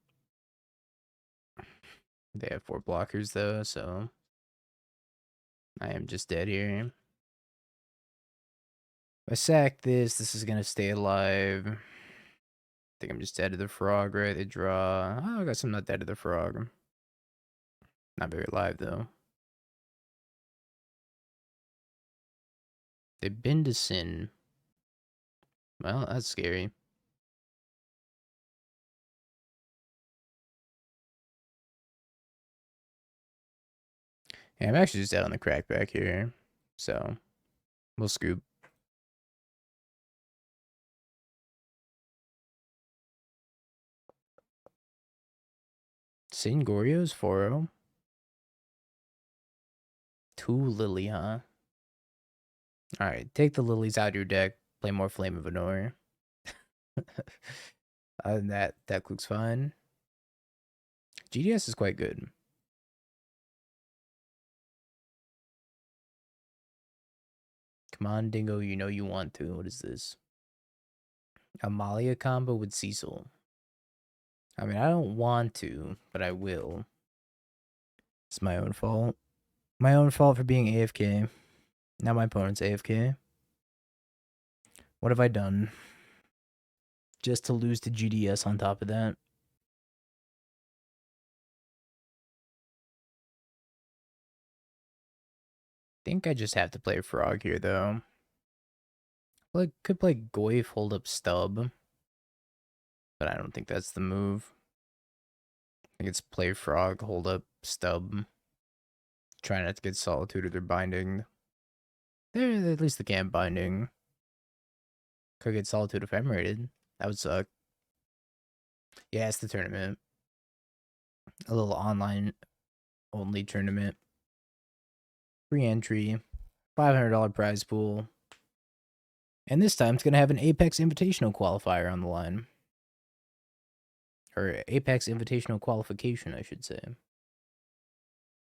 A: They have 4 blockers though, so I am just dead here. If I sack this, this is gonna stay alive. I think I'm just dead to the frog, right? They draw. Oh, I guess I'm not dead to the frog. Not very alive though. They bend to sin. Well, that's scary. Yeah, I'm actually just dead on the crack back here. So, we'll scoop. Singorio's 4-0. 2 Lily, huh? Alright, take the lilies out of your deck. Play more Flame of Anor. Other than that, deck looks fine. GDS is quite good. Come on, Dingo, you know you want to. What is this? Amalia combo with Cecil. I mean, I don't want to, but I will. It's my own fault. My own fault for being AFK. Now my opponent's AFK. What have I done? Just to lose to GDS on top of that. think I just have to play Frog here, though. Like, could play Goyf, hold up Stub, but I don't think that's the move. I think it's play Frog, hold up Stub. Try not to get Solitude or they're binding. They're at least the camp binding. Could get Solitude ephemeраted. That would suck. Yeah, it's the tournament. A little online only tournament. Free entry. $500 prize pool. And this time it's going to have an Apex Invitational qualifier on the line. Or Apex Invitational qualification, I should say.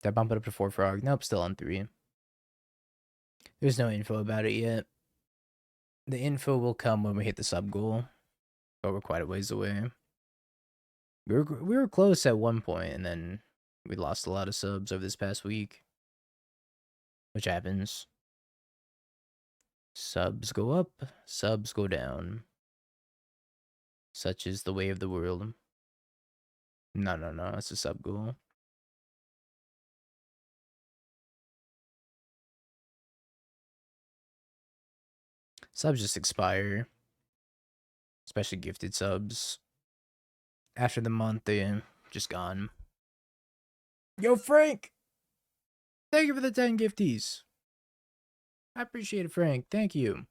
A: Did I bump it up to 4 Frog? Nope, still on 3. There's no info about it yet. The info will come when we hit the sub goal. But we're quite a ways away. We were close at one point, and then we lost a lot of subs over this past week. Which happens. Subs go up, subs go down. Such is the way of the world. No, that's a sub goal. Subs just expire. Especially gifted subs. After the month, they're just gone. Yo, Frank! Thank you for the 10 gifties. I appreciate it, Frank. Thank you.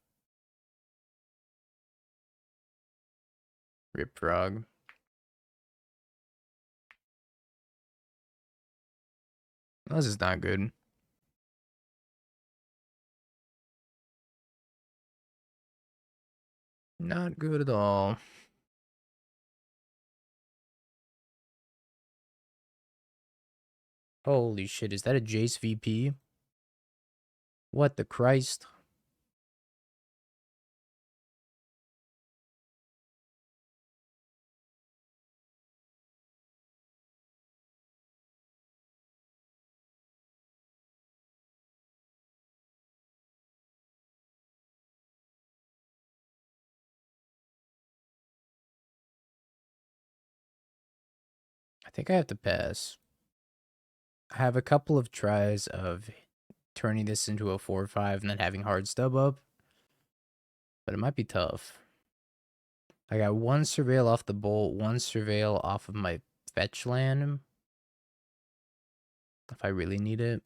A: Rip Frog. This is not good. Not good at all. Holy shit, is that a Jace VP? What the Christ? I think I have to pass. I have a couple of tries of turning this into a 4-5 and then having hard stub up. But it might be tough. I got 1 surveil off the bolt, 1 surveil off of my fetch land. If I really need it.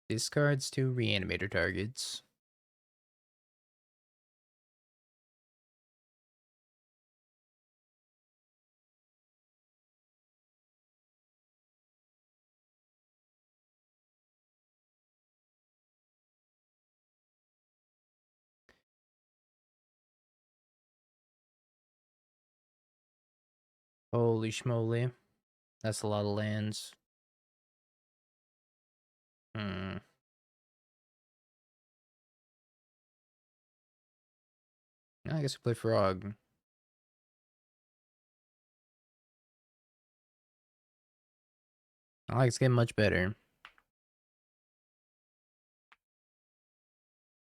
A: Discards 2 reanimator targets. Holy schmoly. That's a lot of lands. I guess we play Frog. I like it's getting much better.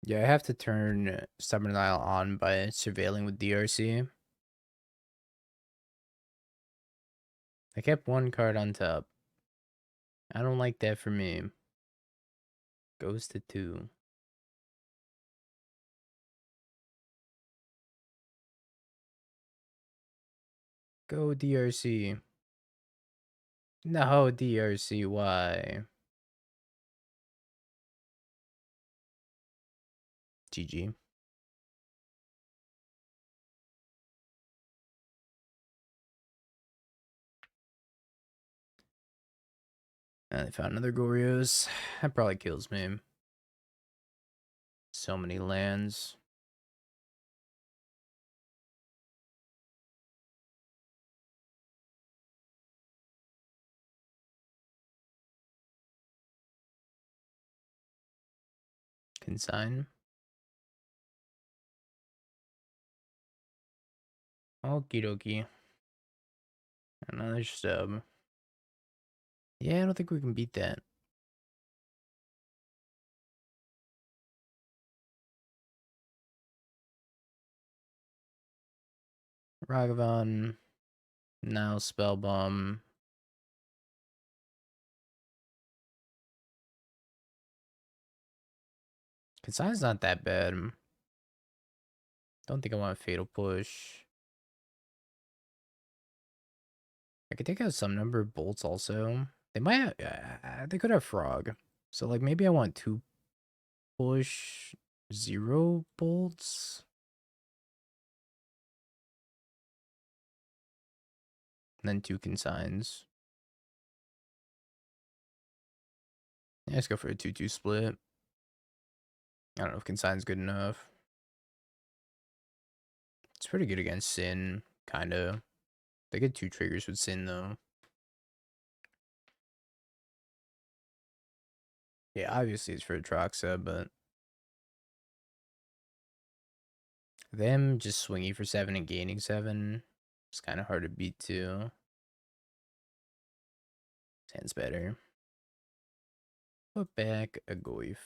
A: Yeah, I have to turn Stubborn Isle on by surveilling with DRC. I kept 1 card on top. I don't like that for me. Goes to 2. Go DRC. No, DRC, why? GG. They found another Goryo's. That probably kills me. So many lands. Consign. Okie dokie. Another stub. Yeah, I don't think we can beat that. Ragavan, Nihil Spellbomb. Consign's not that bad. Don't think I want Fatal Push. I could take out some number of bolts also. They might they could have Frog. So like maybe I want 2 push 0 bolts. And then 2 consigns. Yeah, let's go for a 2-2 split. I don't know if consign's good enough. It's pretty good against Sin, kinda. They get 2 triggers with Sin though. Yeah, obviously it's for Atraxa, but them just swinging for 7 and gaining 7 is kind of hard to beat too. Sounds better. Put back a Goyf.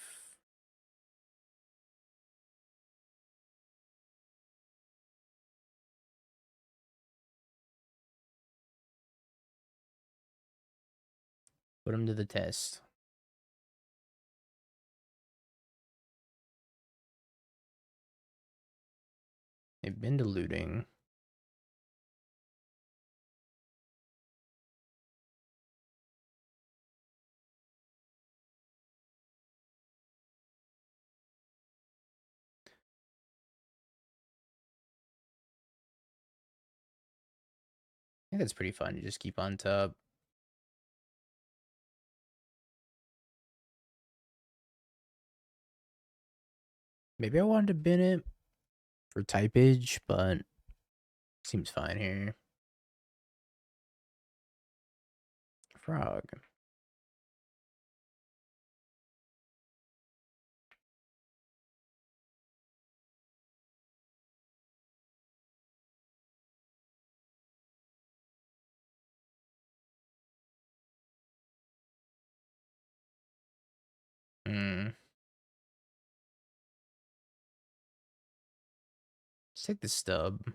A: Put him to the test. They've been diluting. I think that's pretty fun to just keep on top. Maybe I wanted to bin it for typage, but seems fine here. Frog. Hmm. Let's take the stub.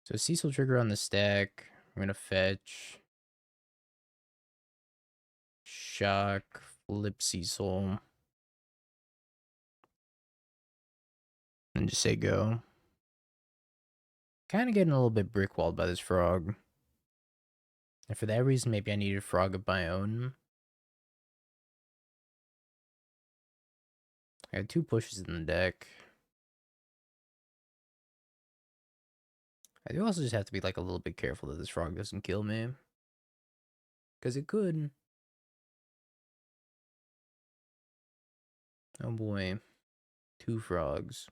A: So Cecil trigger on the stack. I'm gonna fetch. Shock. Flip Cecil. And just say go. Kind of getting a little bit brickwalled by this frog. And for that reason, maybe I need a frog of my own. I had 2 pushes in the deck. I do also just have to be like a little bit careful that this frog doesn't kill me. Because it could. Oh boy. 2 frogs.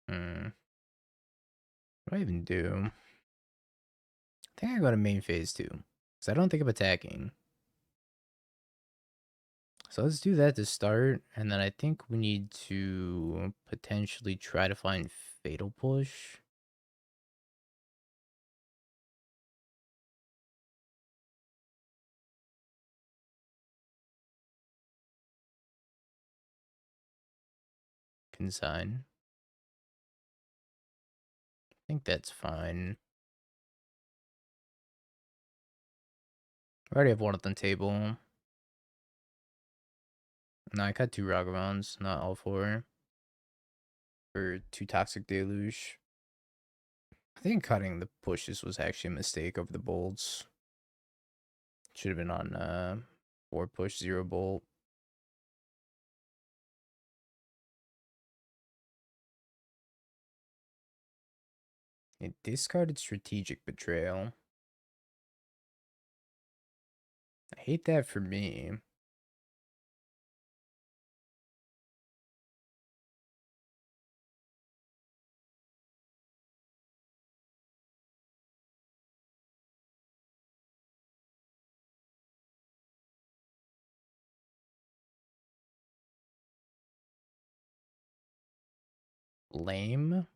A: What do I even do? I think I go to main phase 2. Because I don't think I'm attacking. So let's do that to start. And then I think we need to potentially try to find Fatal Push. Consign. I think that's fine. I already have one on the table. No, I cut 2 Ragavans, not all 4. For 2 Toxic Deluge. I think cutting the pushes was actually a mistake over the bolts. Should have been on 4 push, 0 bolt. It discarded Strategic Betrayal. I hate that for me. Lame.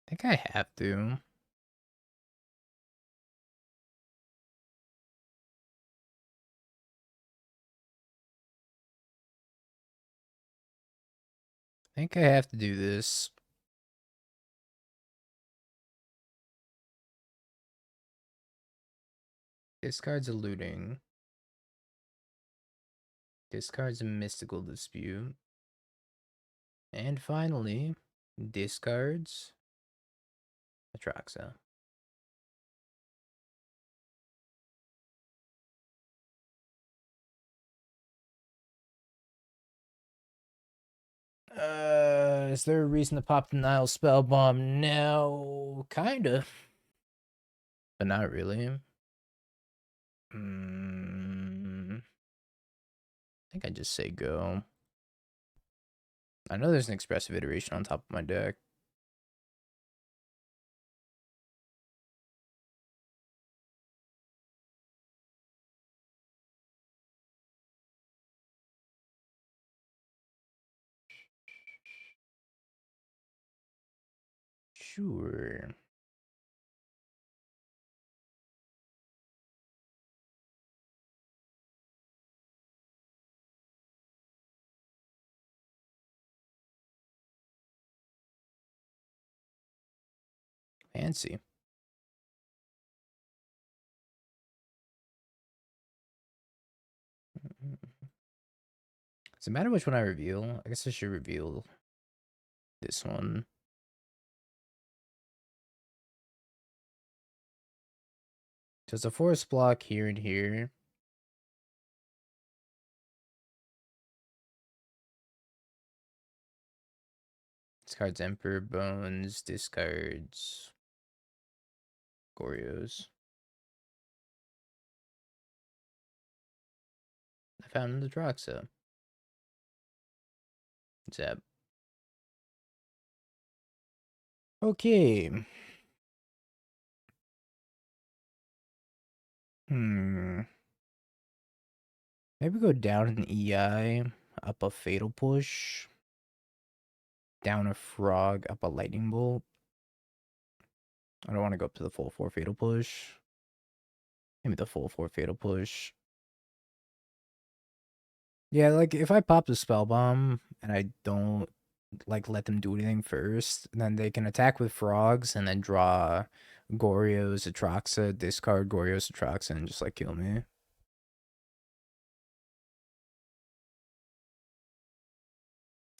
A: think I have to. I think I have to do this. Discards a looting. Discards a mystical dispute. And finally, discards Atraxa. Is there a reason to pop the Nihil Spellbomb now? Kinda. But not really. I think I just say go. I know there's an Expressive Iteration on top of my deck. Sure. Fancy. Does it matter which one I reveal? I guess I should reveal this one. So it's a forest block here and here. Discards Emperor Bones, discards Gorios. I found the Droxa. Zap. Okay. Maybe go down an EI, up a Fatal Push, down a Frog, up a Lightning Bolt. I don't want to go up to the full 4 Fatal Push. Maybe the full 4 Fatal Push. Yeah, like, if I pop the Spell Bomb and I don't, like, let them do anything first, then they can attack with Frogs and then draw Goryo's Atraxa, discard Goryo's Atraxa, and just, like, kill me.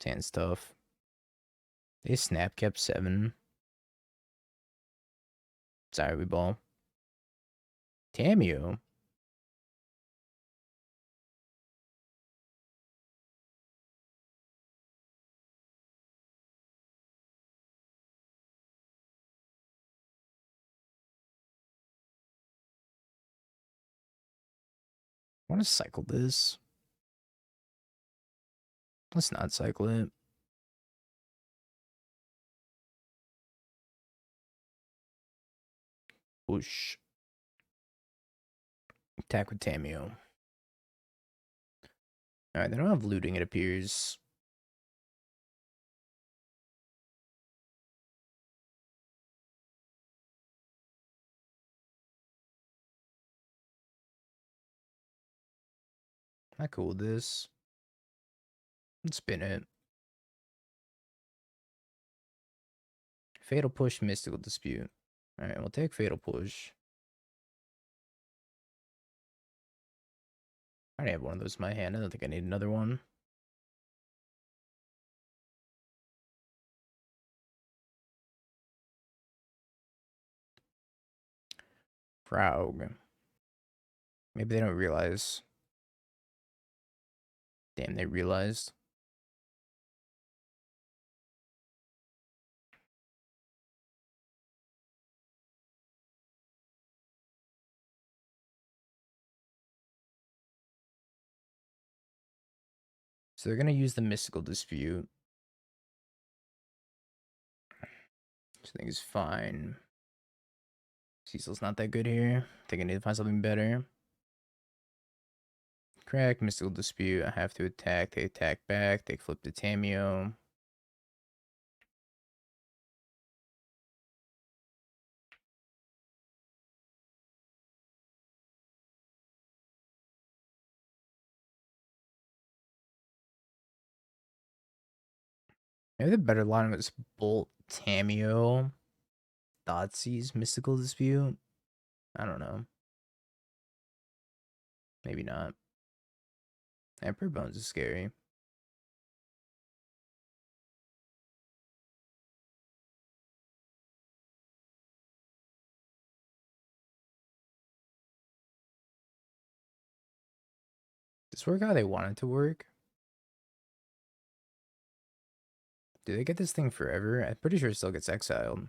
A: Hand's tough. They snap kept 7. Sorry, we ball. Tamio. I want to cycle this. Let's not cycle it. Whoosh. Attack with Tamio. Alright, they don't have looting, it appears. Am I cool with this? Let's spin it. Fatal Push, Mystical Dispute. Alright, we'll take Fatal Push. I already have one of those in my hand. I don't think I need another one. Frog. Maybe they don't realize. Damn, they realized. So they're gonna use the Mystical Dispute. Which I think is fine. Cecil's not that good here. I think I need to find something better. Crack, Mystical Dispute. I have to attack. They attack back. They flip the Tamio. Maybe the better line was Bolt, Tameo, Thoughtseize, Mystical Dispute. I don't know. Maybe not. Emperor Bones is scary. Does this work how they want it to work? Do they get this thing forever? I'm pretty sure it still gets exiled.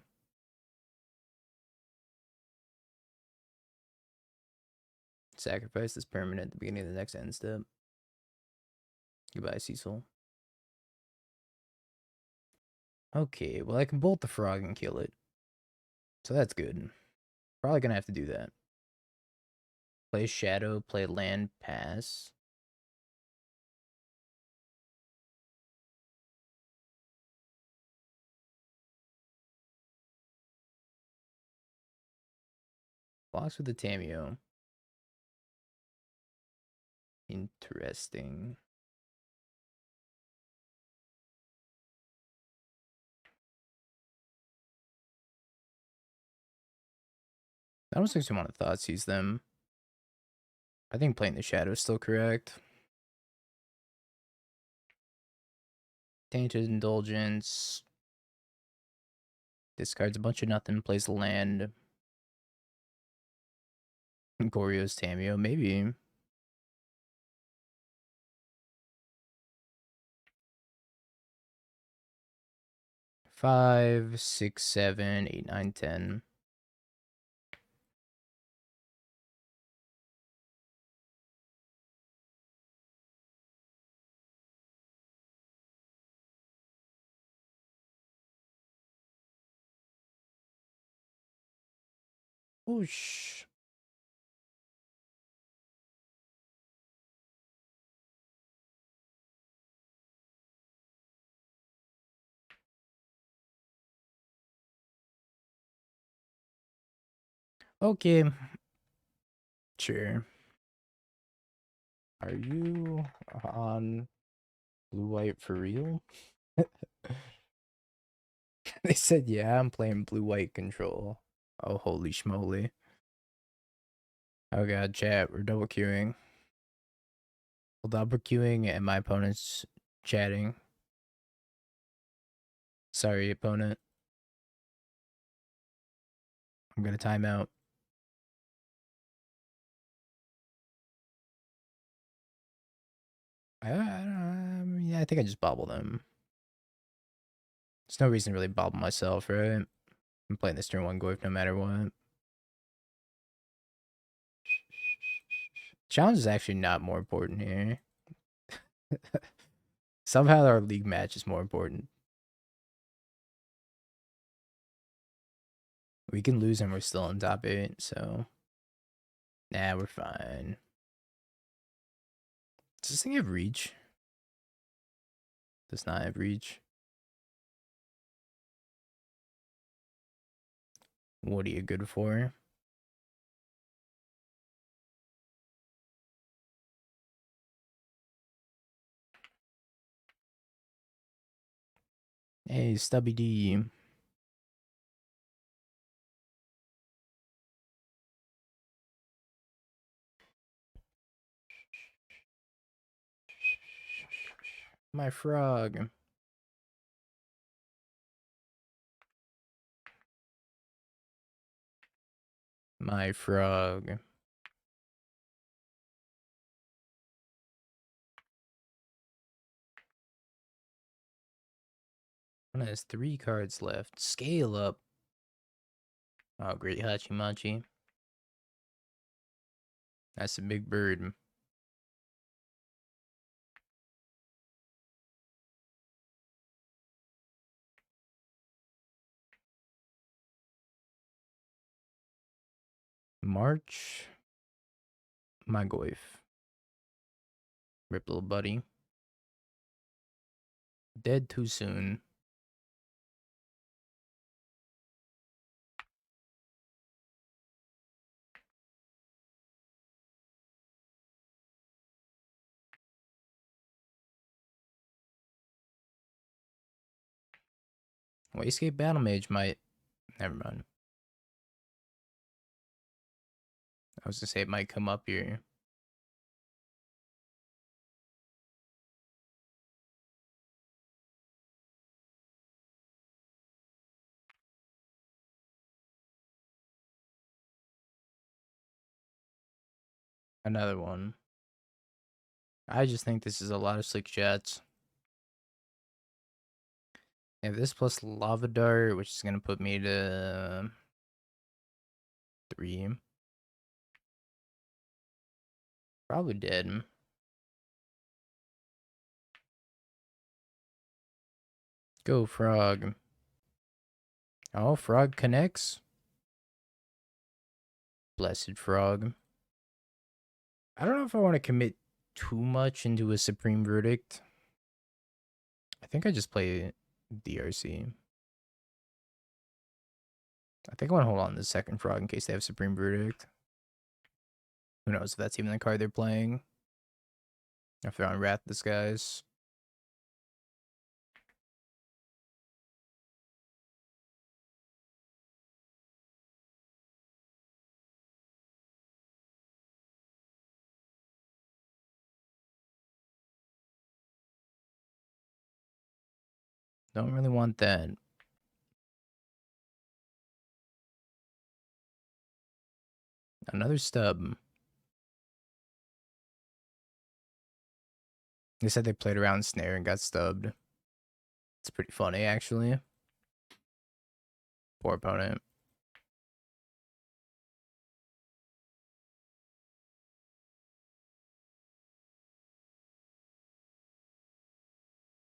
A: Sacrifice this permanent at the beginning of the next end step. Goodbye, Cecil. Okay, well I can bolt the frog and kill it. So that's good. Probably gonna have to do that. Play Shadow, play land, pass. Blocks with the Tameo. Interesting. I don't think someone thought sees them. I think playing the Shadow is still correct. Tainted Indulgence. Discards a bunch of nothing, plays the land. Goryo's Tameo, maybe. Five, 6, 7, 8, 9, 10. Whoosh. Okay. Sure. Are you on blue white for real? They said, yeah, I'm playing blue white control. Oh, holy schmoly. Oh god, chat, we're double queuing. Well, double queuing and my opponent's chatting. Sorry, opponent. I'm gonna time out. I think I just bobbled them. There's no reason to really bobble myself, right? I'm playing this turn 1 Goyf no matter what. Challenge is actually not more important here. Somehow our league match is more important. We can lose and we're still in top 8, so... Nah, we're fine. Does this thing have reach? Does not have reach. What are you good for? Hey, Stubby D. My frog. My frog. One has 3 cards left. Scale up. Oh, great Hachimachi. That's a big bird. March. My Goyf. Rip, little buddy. Dead too soon. Wastecape Battle Mage might. Never mind. I was gonna say it might come up here. Another one. I just think this is a lot of slick shots. If this plus Lava Dart, which is gonna put me to 3. Probably dead. Go Frog. Oh, Frog connects. Blessed Frog. I don't know if I want to commit too much into a Supreme Verdict. I think I just play DRC. I think I want to hold on to the second Frog in case they have Supreme Verdict. Who knows if that's even the card they're playing. If they're on Wrath Disguise. Don't really want that. Another stub. They said they played around Snare and got stubbed. It's pretty funny, actually. Poor opponent.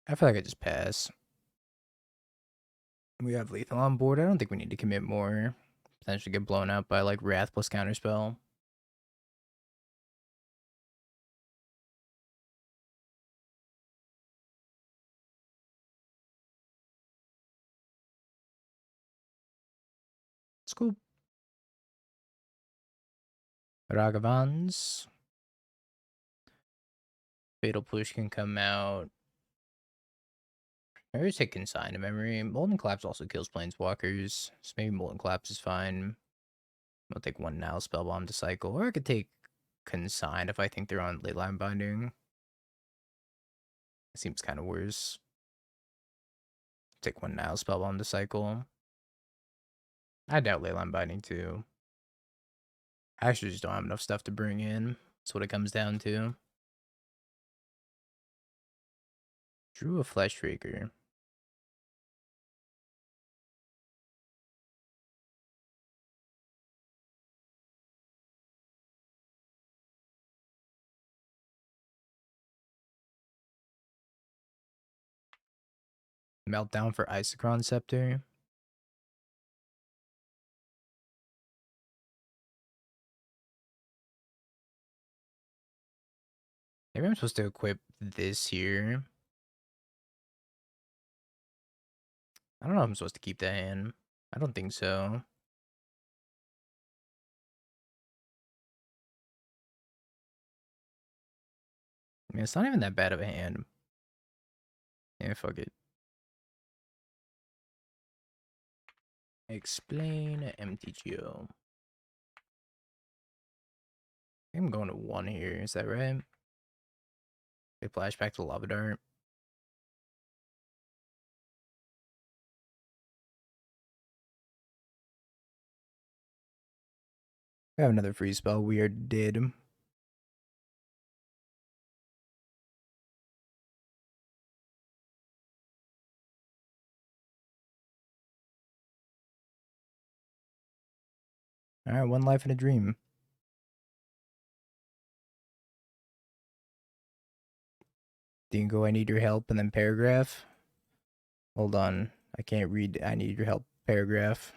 A: I feel like I just pass. We have lethal on board. I don't think we need to commit more. Potentially get blown out by like Wrath plus Counterspell. Scoop. Ragavans. Fatal Push can come out. Maybe just take Consign to memory. Molten Collapse also kills Planeswalkers, so maybe Molten Collapse is fine. I'll take one Nihil Spellbomb to cycle, or I could take Consign if I think they're on late line binding. It seems kind of worse. Take one Nihil Spellbomb to cycle. I doubt ley line binding too. I actually just don't have enough stuff to bring in. That's what it comes down to. Drew a Flesh Raker. Meltdown for Isochron Scepter. Maybe I'm supposed to equip this here. I don't know if I'm supposed to keep that hand. I don't think so. I mean, it's not even that bad of a hand. Yeah, fuck it. Explain MTGO. I'm going to 1 here. Is that right? They flashback to Lava Dart. I have another free spell. We are dead. Alright, 1 life and a dream. Dingo, I need your help, and then paragraph. Hold on. I can't read. I need your help. Paragraph.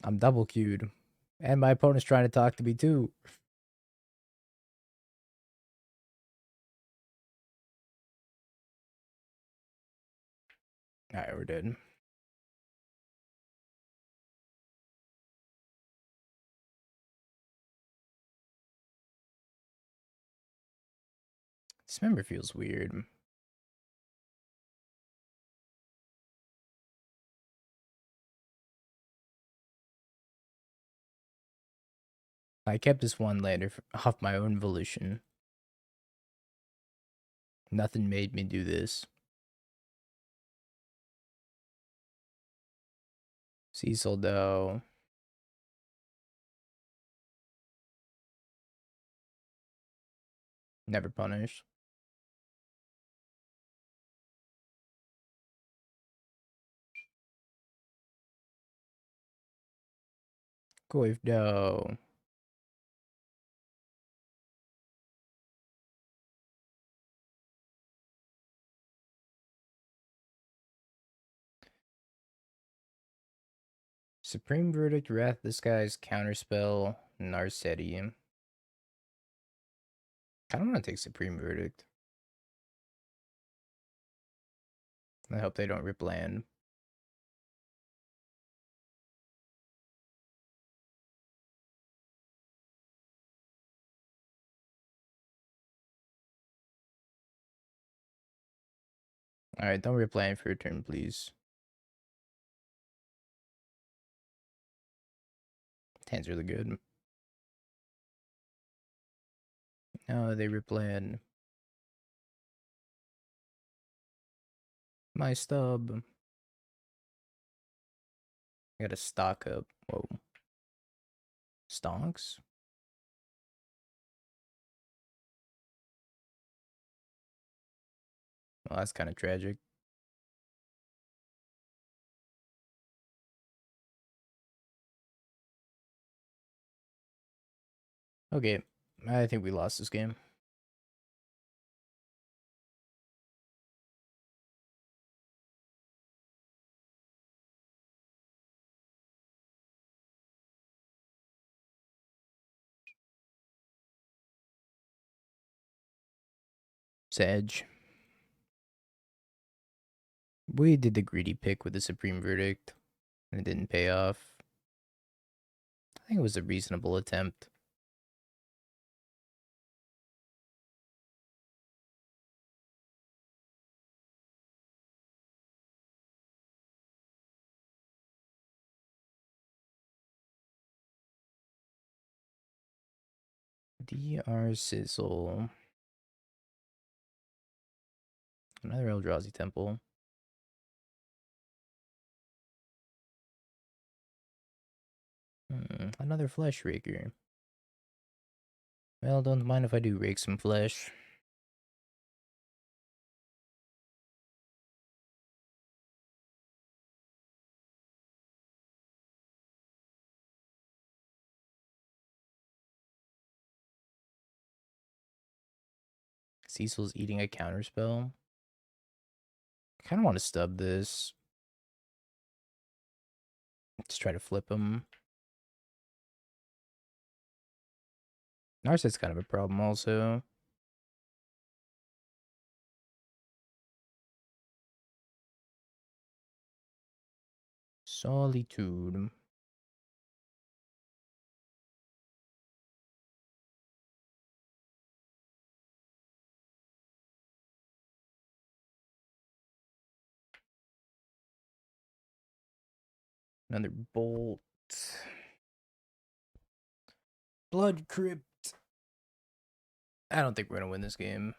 A: I'm double queued. And my opponent's trying to talk to me too. Alright, we're dead. Dismember feels weird. I kept this one later off my own volition. Nothing made me do this. Cecil, though. Never punished. Goyf, though. Supreme Verdict, Wrath Disguise, Counterspell, Narceti. I don't want to take Supreme Verdict. I hope they don't rip land. Alright, don't rip land for your turn, please. Hand's really good. No, they rip land. My stub. I gotta stock up. Whoa. Stonks? Well, that's kind of tragic. Okay, I think we lost this game. Sedge. We did the greedy pick with the Supreme Verdict, and it didn't pay off. I think it was a reasonable attempt. DR Sizzle. Another Eldrazi Temple. Another Flesh Raker. Well, don't mind if I do rake some flesh. Cecil's eating a counterspell. I kind of want to stub this. Let's try to flip him. Narset's kind of a problem also. Solitude. Another bolt. Blood Crypt. I don't think we're going to win this game.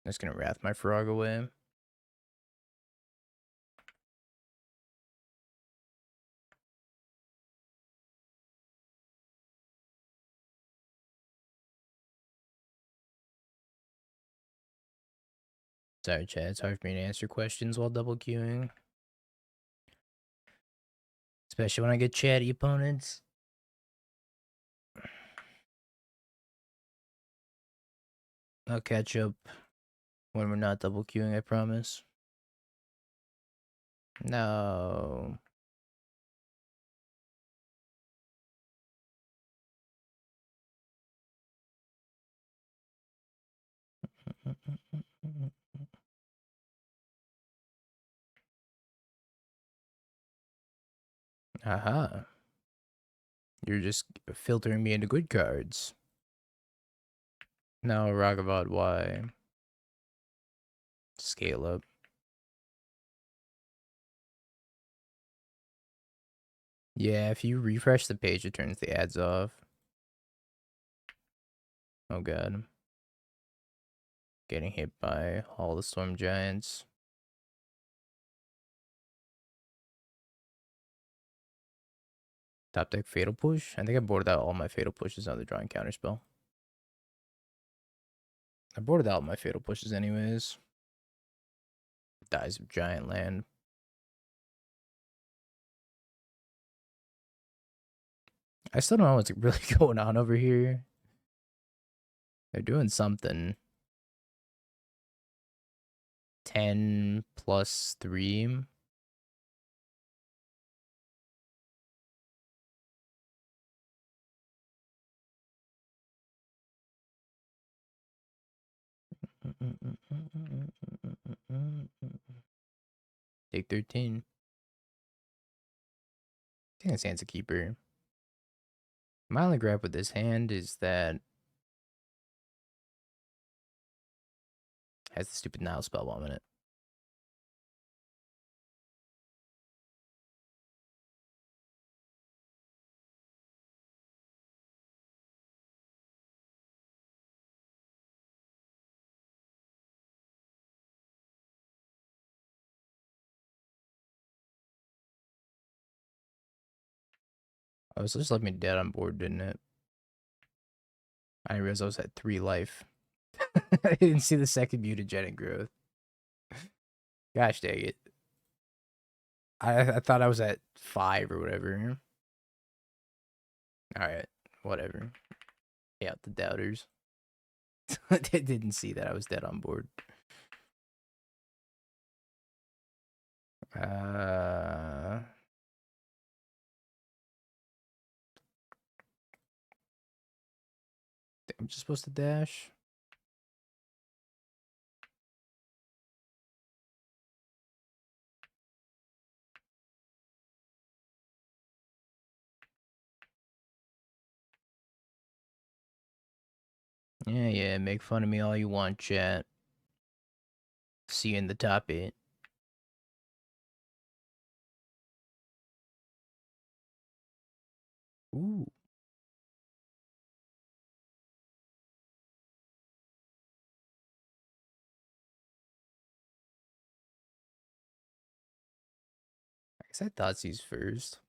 A: I'm just going to Wrath my frog away. Sorry, chat. It's hard for me to answer questions while double queuing. Especially when I get chatty opponents. I'll catch up when we're not double queuing, I promise. No. Aha. You're just filtering me into good cards. No, Ragavad, why? Scale up. Yeah, if you refresh the page, it turns the ads off. Oh god. Getting hit by all the Storm Giants. Top deck Fatal Push? I think I boarded out all my Fatal Pushes on the drawing counterspell. I boarded out my Fatal Pushes anyways. Dies of Giant Land. I still don't know what's really going on over here. They're doing something. 10 plus 3. Take 13. I think this hand's a keeper. My only gripe with this hand is that it has the stupid Nihil Spellbomb in it. Oh, so just left me dead on board, didn't it? I didn't realize I was at 3 life. I didn't see the second mutagenic growth. Gosh dang it. I thought I was at 5 or whatever. Alright, whatever. Yeah, the doubters. They didn't see that I was dead on board. I'm just supposed to dash. Yeah, make fun of me all you want, chat. See you in the top 8. Ooh. I guess I Thoughtseize first.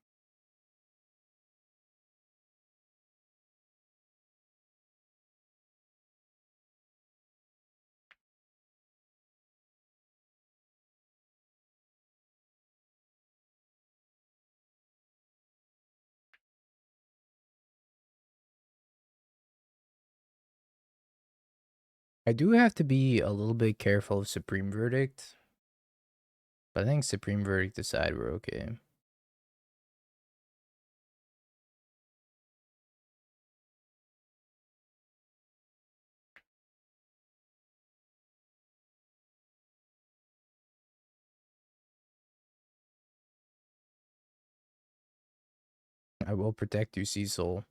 A: I do have to be a little bit careful of Supreme Verdict. But I think Supreme Verdict aside, we're okay. I will protect you, Cecil.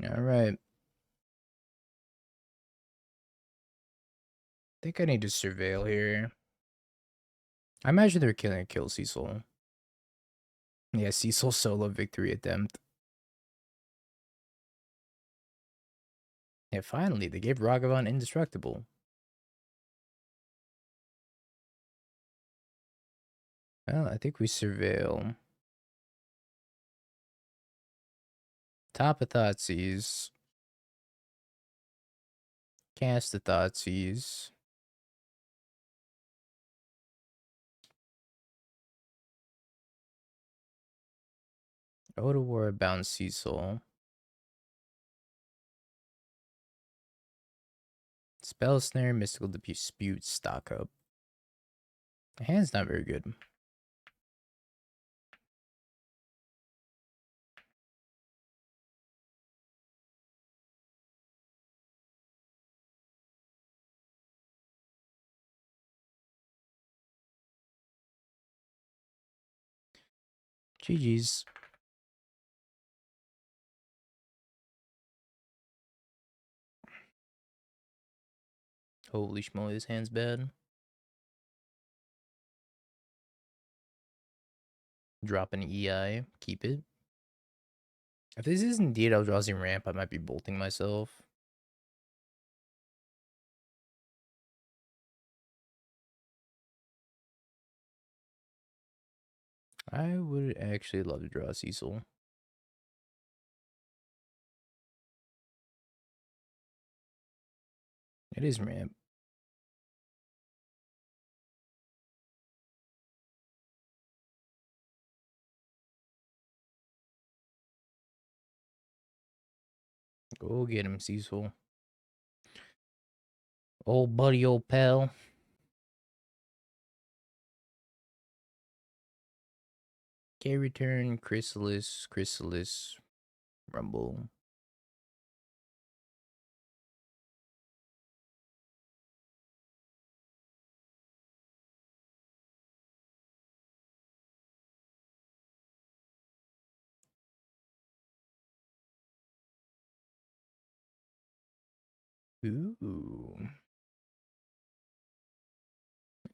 A: Alright. I think I need to surveil here. I imagine they're killing kill Cecil. Yeah, Cecil solo victory attempt. Yeah, finally, they gave Ragavan indestructible. Well, I think we surveil. Top of Thoughtseize. Cast the Thoughtseize. Go to war bound Cecil. Spell Snare, Mystical Dispute, stock up. The hand's not very good. GG's. Holy schmoly, this hand's bad. Drop an EI, keep it. If this is indeed Eldrazi Ramp, I might be bolting myself. I would actually love to draw a Cecil. It is Ramp. Go get him, Cecil. Old buddy, old pal. K-Return, Chrysalis, Rumble. Ooh. I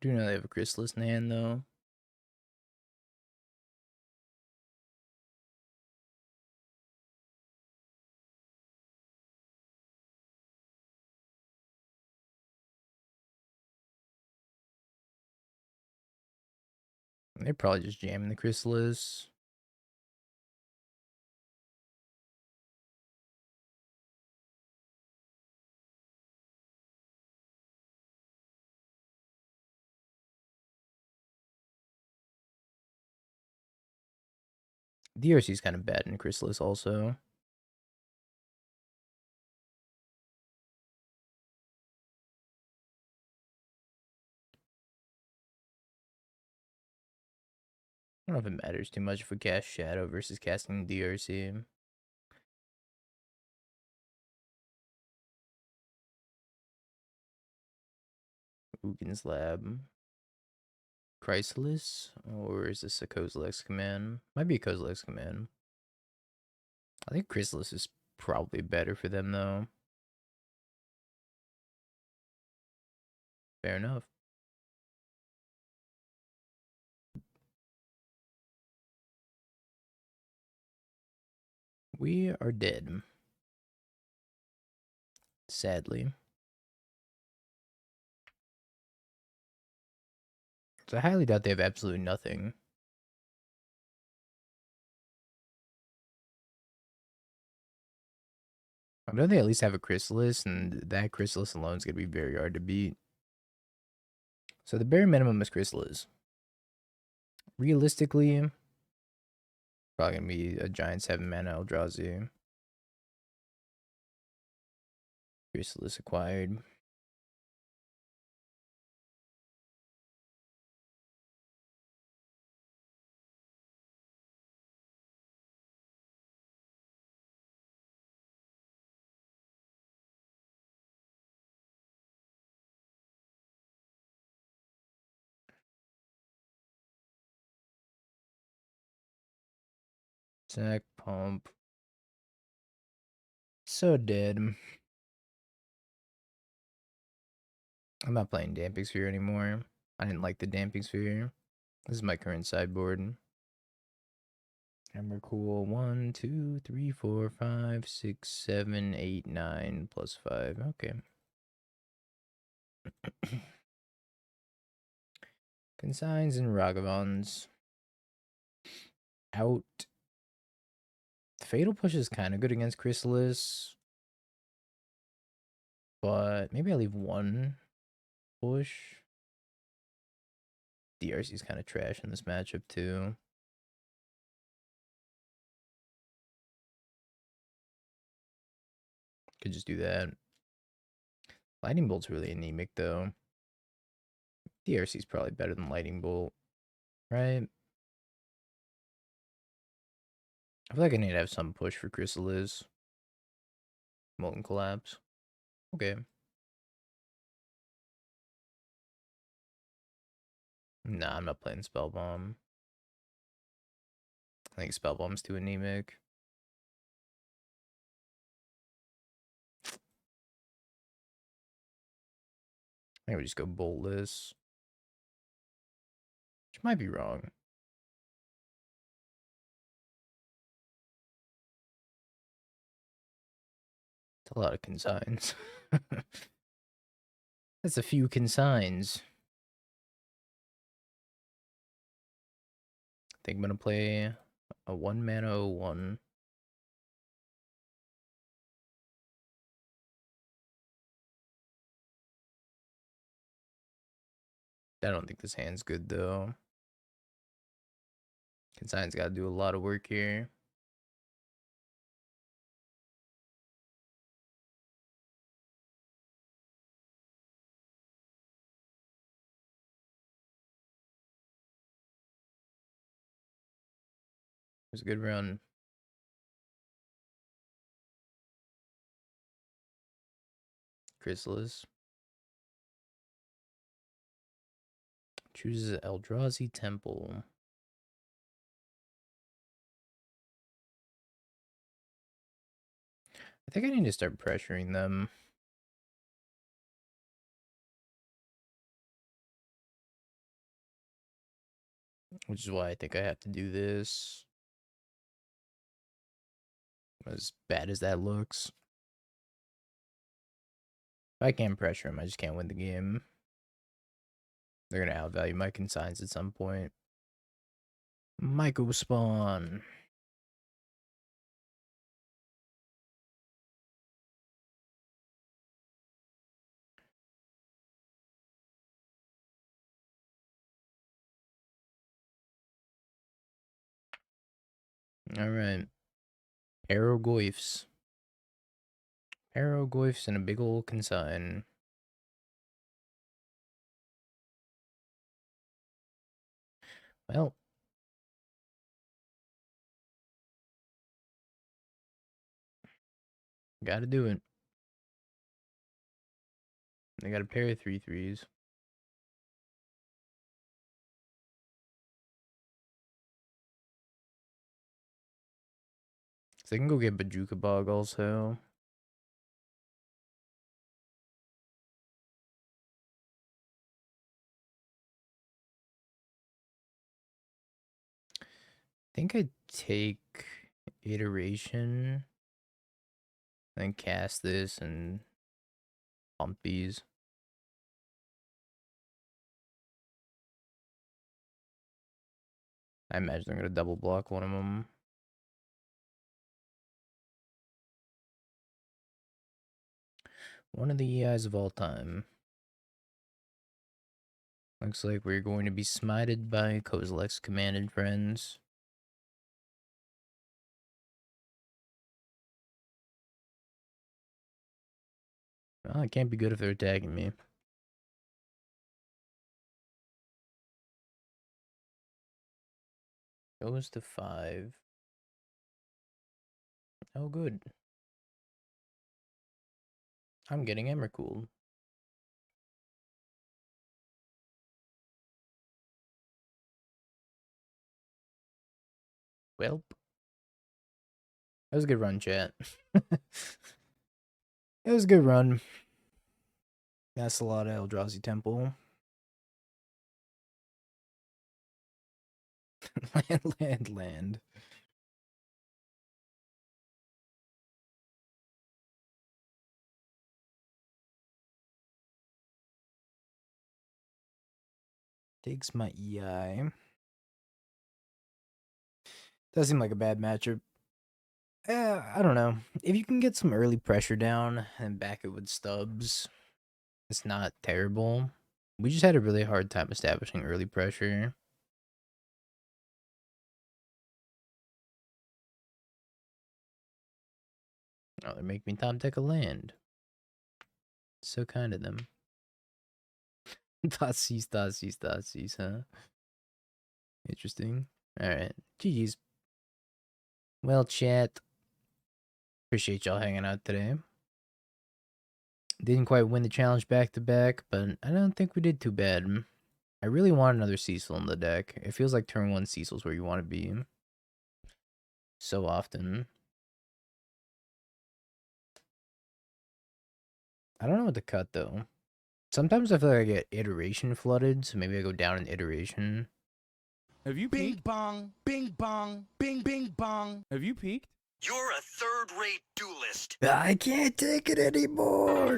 A: do know they have a Chrysalis in hand, though. They're probably just jamming the Chrysalis. DRC's kind of bad in Chrysalis, also. I don't know if it matters too much if we cast Shadow versus casting DRC. Ugin's Lab. Chrysalis? Or is this a Kozilek's command? Might be a Kozilek's command. I think Chrysalis is probably better for them, though. Fair enough. We are dead. Sadly. So I highly doubt they have absolutely nothing. I know they at least have a Chrysalis, and that Chrysalis alone is going to be very hard to beat. So the bare minimum is Chrysalis. Realistically, probably going to be a giant 7-mana Eldrazi. Chrysalis acquired. Sack pump. So dead. I'm not playing Damping Sphere anymore. I didn't like the Damping Sphere. This is my current sideboard. Hammer cool. 1, 2, 3, 4, 5, 6, 7, 8, 9, plus 5. Okay. Consigns and Ragavans. Out. Fatal Push is kind of good against Chrysalis. But maybe I leave one push. DRC's kind of trash in this matchup, too. Could just do that. Lightning Bolt's really anemic, though. DRC's probably better than Lightning Bolt, right? I feel like I need to have some push for Chrysalis. Molten Collapse. Okay. Nah, I'm not playing Spellbomb. I think Spellbomb's too anemic. I think we just go Boltless. Which might be wrong. It's a lot of consigns. That's a few consigns. I think I'm gonna play a 1-mana 01. I don't think this hand's good though. Consign's gotta do a lot of work here. It was a good run. Chrysalis. Chooses Eldrazi Temple. I think I need to start pressuring them. Which is why I think I have to do this. As bad as that looks. If I can't pressure him, I just can't win the game. They're gonna outvalue my consigns at some point. Myco Spawn. Alright. Pyroclasm. Pyroclasm and a big old consign. Well. Gotta do it. They got a pair of 3/3s. So they can go get Bajuka Bog also. I think I take Iteration, then cast this and pump these. I imagine I'm gonna double block one of them. One of the EIs of all time. Looks like we're going to be smited by Kozilek's commanded friends. Well, it can't be good if they're attacking me. Goes to 5. Oh, good. I'm getting Emrakul. Welp. That was a good run, chat. It was a good run. That's a lot of Eldrazi Temple. land. Takes my EI. Does seem like a bad matchup. I don't know. If you can get some early pressure down and back it with stubs, it's not terrible. We just had a really hard time establishing early pressure. Oh, they're making me top deck a land. So kind of them. Thoughtseize, huh? Interesting. Alright. GG's. Well, chat. Appreciate y'all hanging out today. Didn't quite win the challenge back to back, but I don't think we did too bad. I really want another Cecil in the deck. It feels like turn 1 Cecil's where you want to be. So often. I don't know what to cut though. Sometimes I feel like I get iteration flooded, so maybe I go down in iteration.
B: Have you
C: Bing
B: peeked?
C: bong, bing bong, bing bing bong.
B: Have you peeked?
C: You're a third-rate duelist.
A: I can't take it anymore.